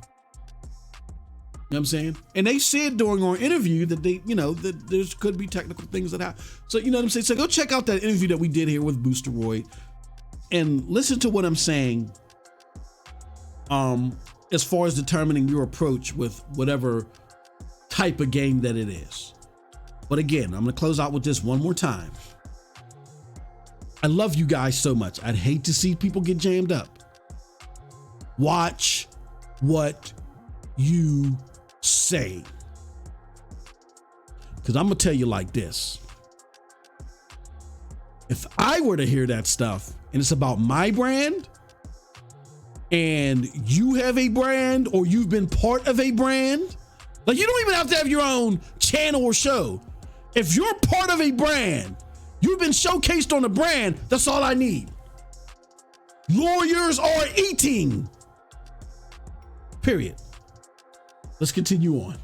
You know what I'm saying? And they said during our interview that that there could be technical things that happen. So, you know what I'm saying? So go check out that interview that we did here with Boosteroid and listen to what I'm saying as far as determining your approach with whatever type of game that it is. But again, I'm going to close out with this one more time. I love you guys so much. I'd hate to see people get jammed up. Watch what you say. Because I'm going to tell you like this. If I were to hear that stuff and it's about my brand and you have a brand or you've been part of a brand, like you don't even have to have your own channel or show. If you're part of a brand, you've been showcased on a brand, that's all I need. Lawyers are eating Period. Let's continue on.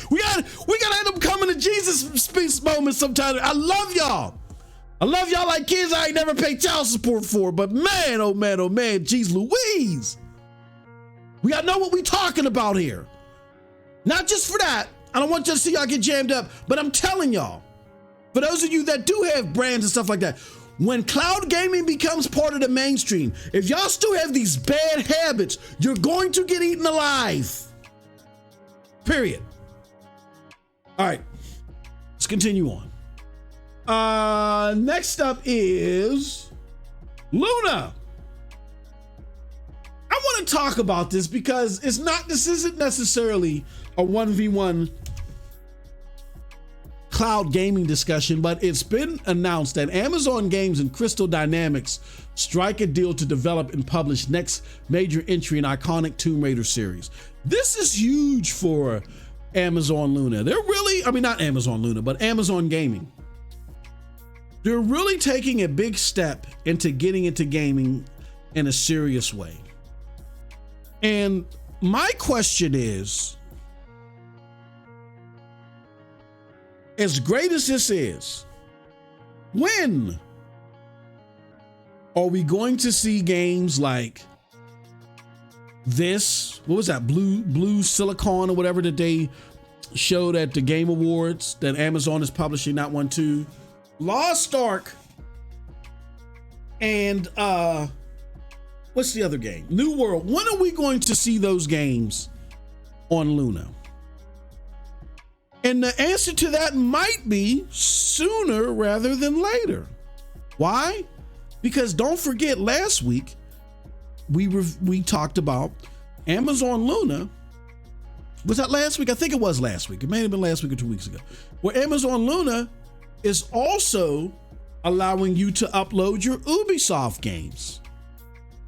we gotta end up coming to Jesus speech moments sometime. I love y'all. I love y'all like kids I ain't never paid child support for, but man, oh man, geez Louise. We gotta know what we talking about here. Not just for that. I don't want you to see y'all get jammed up, but I'm telling y'all, for those of you that do have brands and stuff like that, when cloud gaming becomes part of the mainstream, if y'all still have these bad habits, you're going to get eaten alive. Period. All right, let's continue on. Next up is Luna. I want to talk about this because this isn't necessarily a 1v1 cloud gaming discussion, but it's been announced that Amazon Games and Crystal Dynamics strike a deal to develop and publish next major entry in iconic Tomb Raider series. This is huge for Amazon Luna. Not Amazon Luna, but Amazon Gaming. They're really taking a big step into getting into gaming in a serious way. And my question is, as great as this is, when are we going to see games like this? What was that? Blue Silicon or whatever that they showed at the Game Awards that Amazon is publishing, not one, two. Lost Ark and what's the other game? New World. When are we going to see those games on Luna? And the answer to that might be sooner rather than later. Why? Because don't forget, last week we talked about Amazon Luna. Was that last week? I think it was last week. It may have been last week or 2 weeks ago. Where Amazon Luna is also allowing you to upload your Ubisoft games.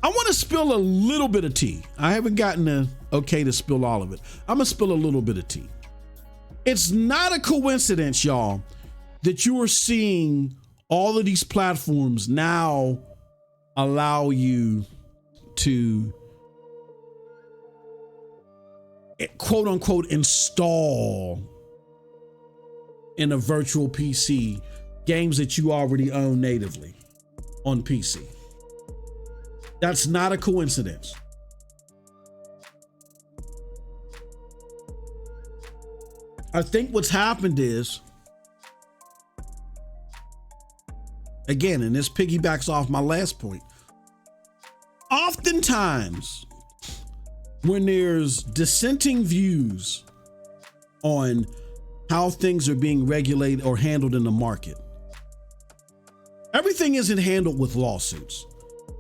I want to spill a little bit of tea. I haven't gotten the okay to spill all of it. I'm going to spill a little bit of tea. It's not a coincidence, y'all, that you are seeing all of these platforms now allow you to quote unquote install in a virtual PC games that you already own natively on PC. That's not a coincidence. I think what's happened is, again, and this piggybacks off my last point, oftentimes when there's dissenting views on how things are being regulated or handled in the market, everything isn't handled with lawsuits.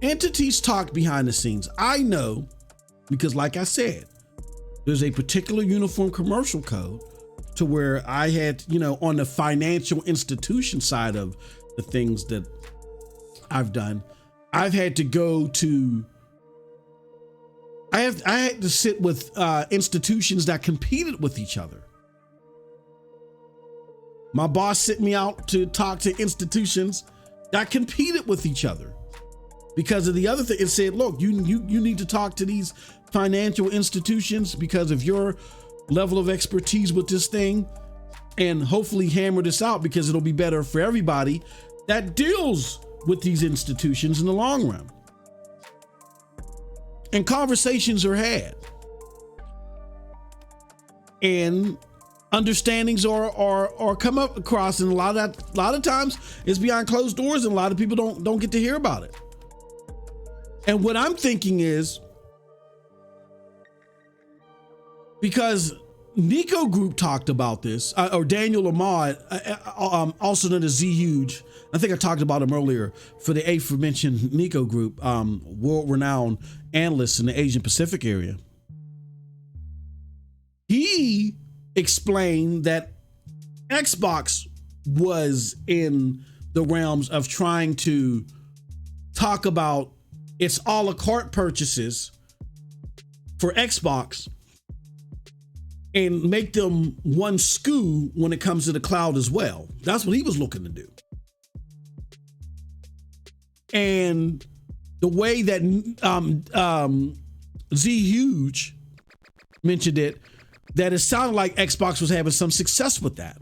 Entities talk behind the scenes. I know because, like I said, there's a particular uniform commercial code to where I had, on the financial institution side of the things that I've done, I've had to go to, I had to sit with institutions that competed with each other. My boss sent me out to talk to institutions that competed with each other because of the other thing. It said, look, you need to talk to these financial institutions because of your level of expertise with this thing, and hopefully hammer this out because it'll be better for everybody that deals with these institutions in the long run. And conversations are had, and understandings are come up across, and a lot of times it's behind closed doors, and a lot of people don't get to hear about it. And what I'm thinking is, because Nico Group talked about this, or Daniel Ahmad, also known as Z Huge. I think I talked about him earlier for the aforementioned Nico Group, world-renowned analyst in the Asian Pacific area. He explained that Xbox was in the realms of trying to talk about its a la carte purchases for Xbox and make them one SKU when it comes to the cloud as well. That's what he was looking to do. And the way that Z Huge mentioned it, that it sounded like Xbox was having some success with that.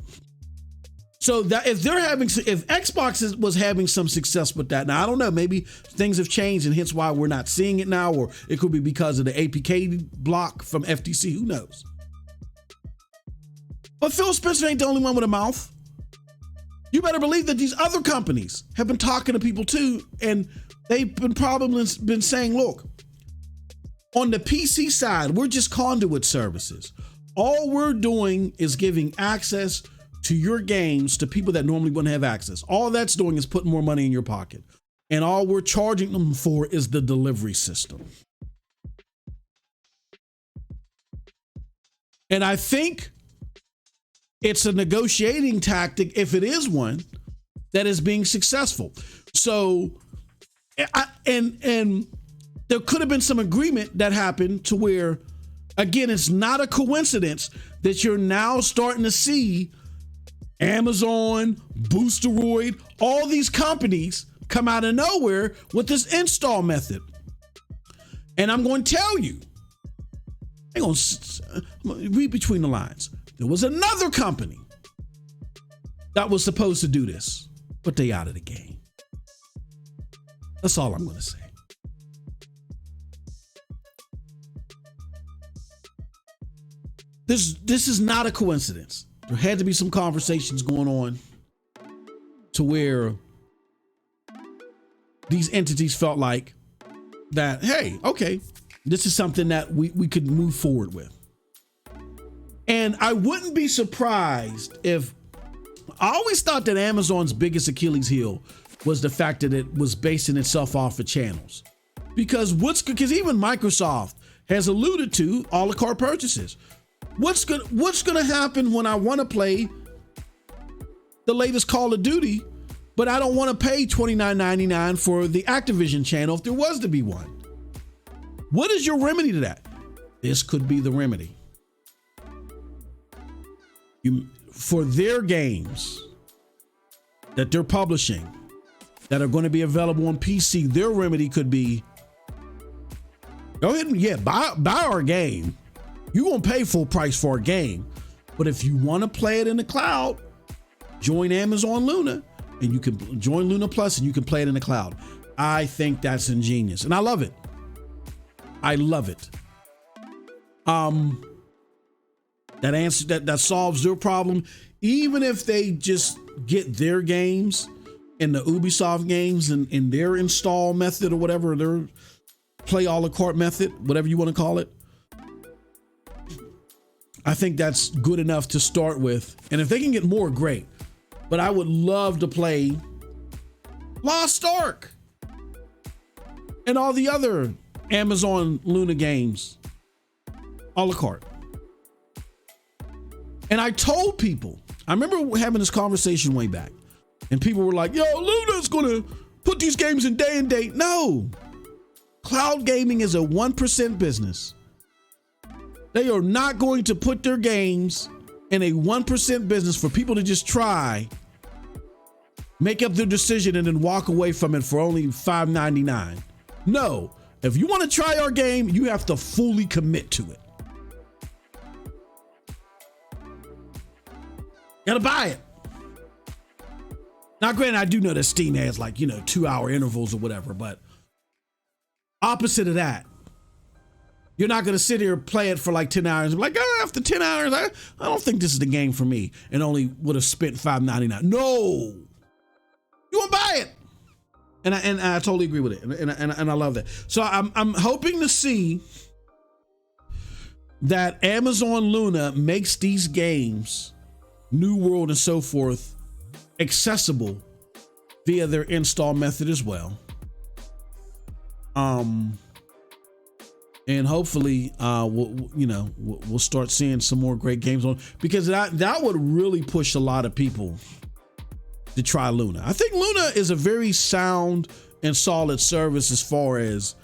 So that if Xbox was having some success with that, now I don't know, maybe things have changed and hence why we're not seeing it now, or it could be because of the APK block from FTC, who knows? But Phil Spencer ain't the only one with a mouth. You better believe that these other companies have been talking to people too, and they've probably been saying, look, on the PC side, we're just conduit services. All we're doing is giving access to your games to people that normally wouldn't have access. All that's doing is putting more money in your pocket. And all we're charging them for is the delivery system. And I think it's a negotiating tactic, if it is one, that is being successful. So, and there could have been some agreement that happened to where, again, it's not a coincidence that you're now starting to see Amazon, Boosteroid, all these companies come out of nowhere with this install method. And I'm going to tell you, I'm going to read between the lines. There was another company that was supposed to do this, but they out of the game. That's all I'm going to say. This is not a coincidence. There had to be some conversations going on to where these entities felt like that, hey, okay, this is something that we could move forward with. And I wouldn't be surprised if, I always thought that Amazon's biggest Achilles heel was the fact that it was basing itself off of channels. Because even Microsoft has alluded to a la carte purchases. What's gonna happen when I want to play the latest Call of Duty, but I don't want to pay $29.99 for the Activision channel if there was to be one? What is your remedy to that? This could be the remedy. For their games that they're publishing that are going to be available on PC, their remedy could be, go ahead and buy our game. You won't pay full price for a game, but if you want to play it in the cloud, join Amazon Luna, and you can join Luna Plus, and you can play it in the cloud. I think that's ingenious, and I love it. I love it. That solves their problem. Even if they just get their games and the Ubisoft games in their install method or whatever, their play a la carte method, whatever you want to call it. I think that's good enough to start with. And if they can get more, great. But I would love to play Lost Ark and all the other Amazon Luna games a la carte. And I told people, I remember having this conversation way back, and people were like, yo, Luna's gonna put these games in day and date. No, cloud gaming is a 1% business. They are not going to put their games in a 1% business for people to just try, make up their decision, and then walk away from it for only $5.99. No, if you want to try our game, you have to fully commit to it. Gotta buy it. Now, granted, I do know that Steam has 2-hour intervals or whatever, but opposite of that, you're not gonna sit here and play it for 10 hours and be like, after 10 hours, I don't think this is the game for me, and only would have spent $5.99. No, you want to buy it, and I totally agree with it, and I love that. So I'm hoping to see that Amazon Luna makes these games, New World and so forth, accessible via their install method as well. And hopefully we'll start seeing some more great games on, because that would really push a lot of people to try Luna. I think Luna is a very sound and solid service as far as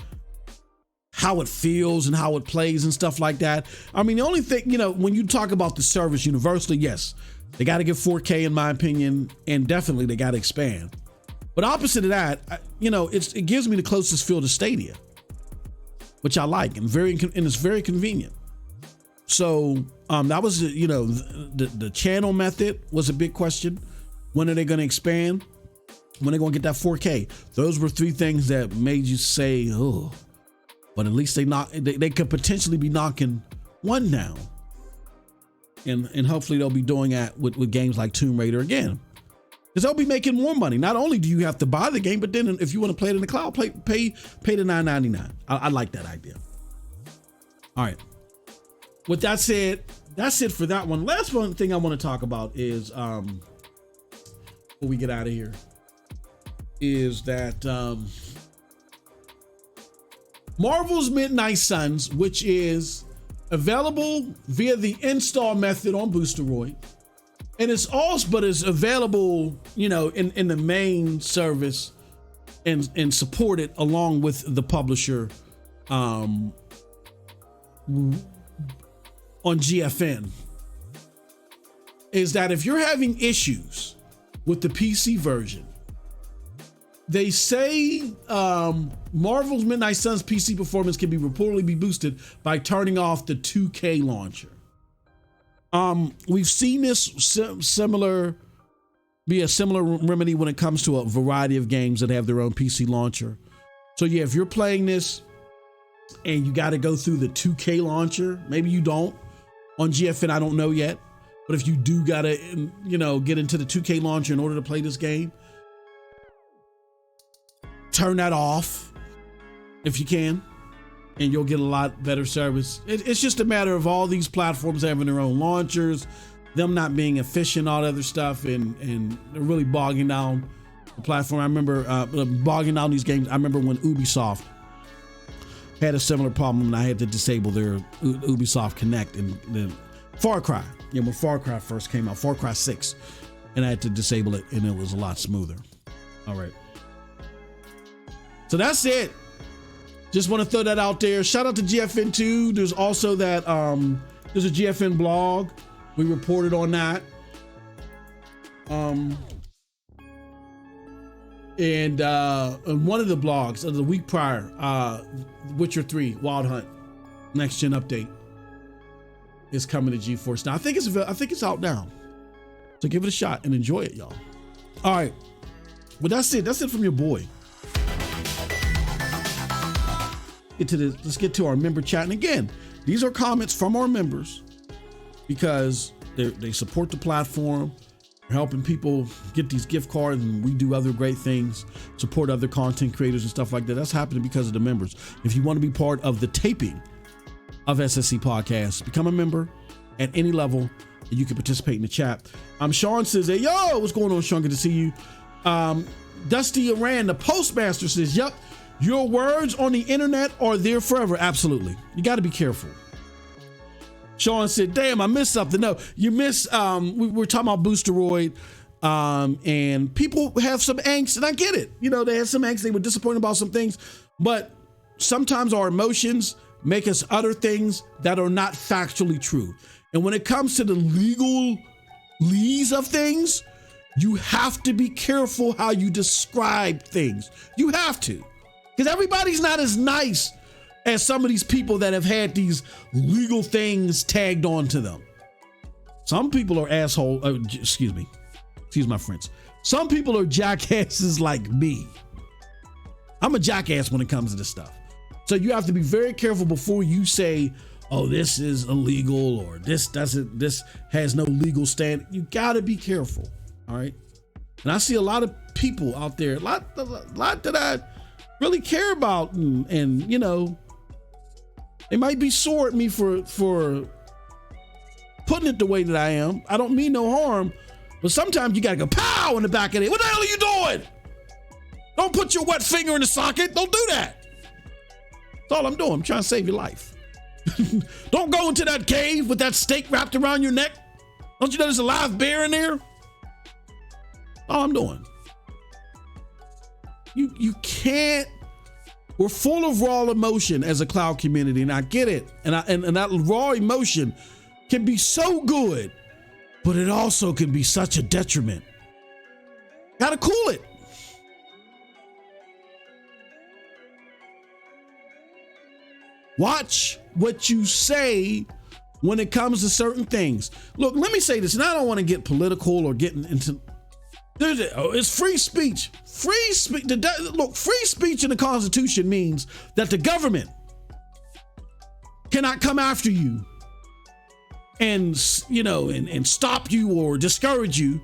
how it feels and how it plays and stuff like that. I mean, the only thing, when you talk about the service universally, yes, they got to get 4K in my opinion, and definitely they got to expand. But opposite of that, it gives me the closest feel to Stadia, which I like, and it's very convenient. So that was the channel method was a big question. When are they going to expand? When are they going to get that 4K? Those were three things that made you say, oh, but at least they could potentially be knocking one down. And hopefully they'll be doing that with games like Tomb Raider again. Because they'll be making more money. Not only do you have to buy the game, but then if you want to play it in the cloud, pay the $9.99. I like that idea. All right. With that said, that's it for that one. Last one thing I want to talk about is before we get out of here is that Marvel's Midnight Suns, which is available via the install method on Boosteroid. And it's available, in the main service and supported along with the publisher on GFN. Is that if you're having issues with the PC version, they say Marvel's Midnight Suns PC performance can reportedly be boosted by turning off the 2K launcher. We've seen this be a similar remedy when it comes to a variety of games that have their own PC launcher. So yeah, if you're playing this and you got to go through the 2K launcher, maybe you don't on GFN, I don't know yet. But if you do got to, get into the 2K launcher in order to play this game, turn that off if you can, and you'll get a lot better service. It's just a matter of all these platforms having their own launchers, them not being efficient, all that other stuff, and they're really bogging down the platform. I remember bogging down these games. I remember when Ubisoft had a similar problem and I had to disable their Ubisoft Connect and then Far Cry. When Far Cry first came out, Far Cry 6, and I had to disable it, and it was a lot smoother. All right. So that's it. Just want to throw that out there. Shout out to GFN 2. There's also that, there's a GFN blog. We reported on that. And one of the blogs of the week prior, Witcher 3 Wild Hunt next gen update is coming to GeForce now. I think it's out now. So give it a shot and enjoy it, y'all. All right. Well, that's it. That's it from your boy. Let's get to our member chat. And again, these are comments from our members because they support the platform. We're helping people get these gift cards, and we do other great things, support other content creators and stuff like that. That's happening because of the members. If you want to be part of the taping of SSC Podcast, become a member at any level, and you can participate in the chat. Sean says, hey, yo, what's going on, Sean? Good to see you. Dusty Aran, the postmaster, says, yep, your words on the internet are there forever. Absolutely. You got to be careful. Sean said, damn, I missed something. No, you missed, we were talking about Boosteroid, and people have some angst, and I get it. They had some angst. They were disappointed about some things, but sometimes our emotions make us utter things that are not factually true. And when it comes to the legalese of things, you have to be careful how you describe things. You have to, because everybody's not as nice as some of these people that have had these legal things tagged onto them. Some people are excuse my French. Some people are jackasses like me. I'm a jackass when it comes to this stuff. So you have to be very careful before you say, oh, this is illegal, or this has no legal stand. You gotta be careful. All right. And I see a lot of people out there, a lot that I really care about, and they might be sore at me for putting it the way that I am. I don't mean no harm, but sometimes you gotta go pow in the back of it. What the hell are you doing? Don't put your wet finger in the socket. Don't do that. That's all I'm doing. I'm trying to save your life. Don't go into that cave with that stake wrapped around your neck. Don't you know there's a live bear in there? All I'm doing. You can't. We're full of raw emotion as a cloud community, and I get it. And that raw emotion can be so good, but it also can be such a detriment. Gotta cool it. Watch what you say when it comes to certain things. Look, let me say this, and I don't want to get political or get into. It's free speech. Free speech. Look, free speech in the Constitution means that the government cannot come after you and stop you or discourage you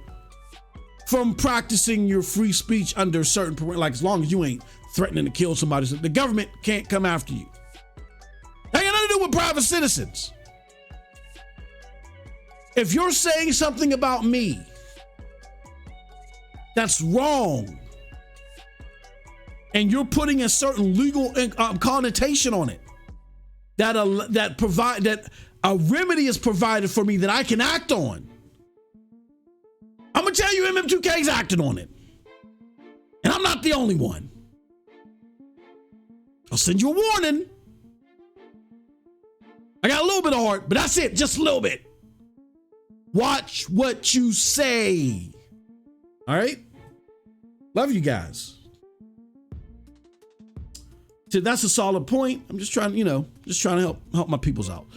from practicing your free speech under certain, like as long as you ain't threatening to kill somebody. So the government can't come after you. That got nothing to do with private citizens. If you're saying something about me that's wrong, and you're putting a certain legal connotation on it, that a remedy is provided for me that I can act on, I'm gonna tell you MM2K's acting on it, and I'm not the only one. I'll send you a warning. I got a little bit of heart, but that's it, just a little bit. Watch what you say. All right? Love you guys. So that's a solid point. I'm just trying, to help my peoples out.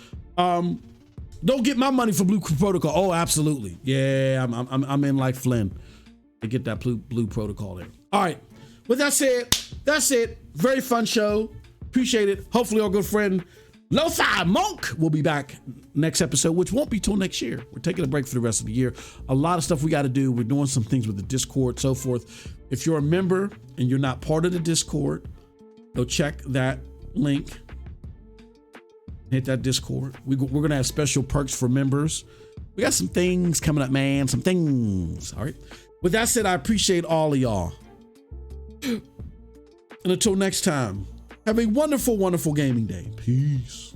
Don't get my money for Blue Protocol. Oh, absolutely. Yeah, I'm in like Flynn to get that Blue Protocol there. All right. With that said, that's it. Very fun show. Appreciate it. Hopefully our good friend Lo-Fi Monk will be back next episode, which won't be till next year. We're taking a break for the rest of the year. A lot of stuff we got to do. We're doing some things with the Discord, so forth. If you're a member and you're not part of the Discord, go check that link. Hit that Discord. We're going to have special perks for members. We got some things coming up, man. Some things. All right. With that said, I appreciate all of y'all. And until next time, have a wonderful, wonderful gaming day. Peace.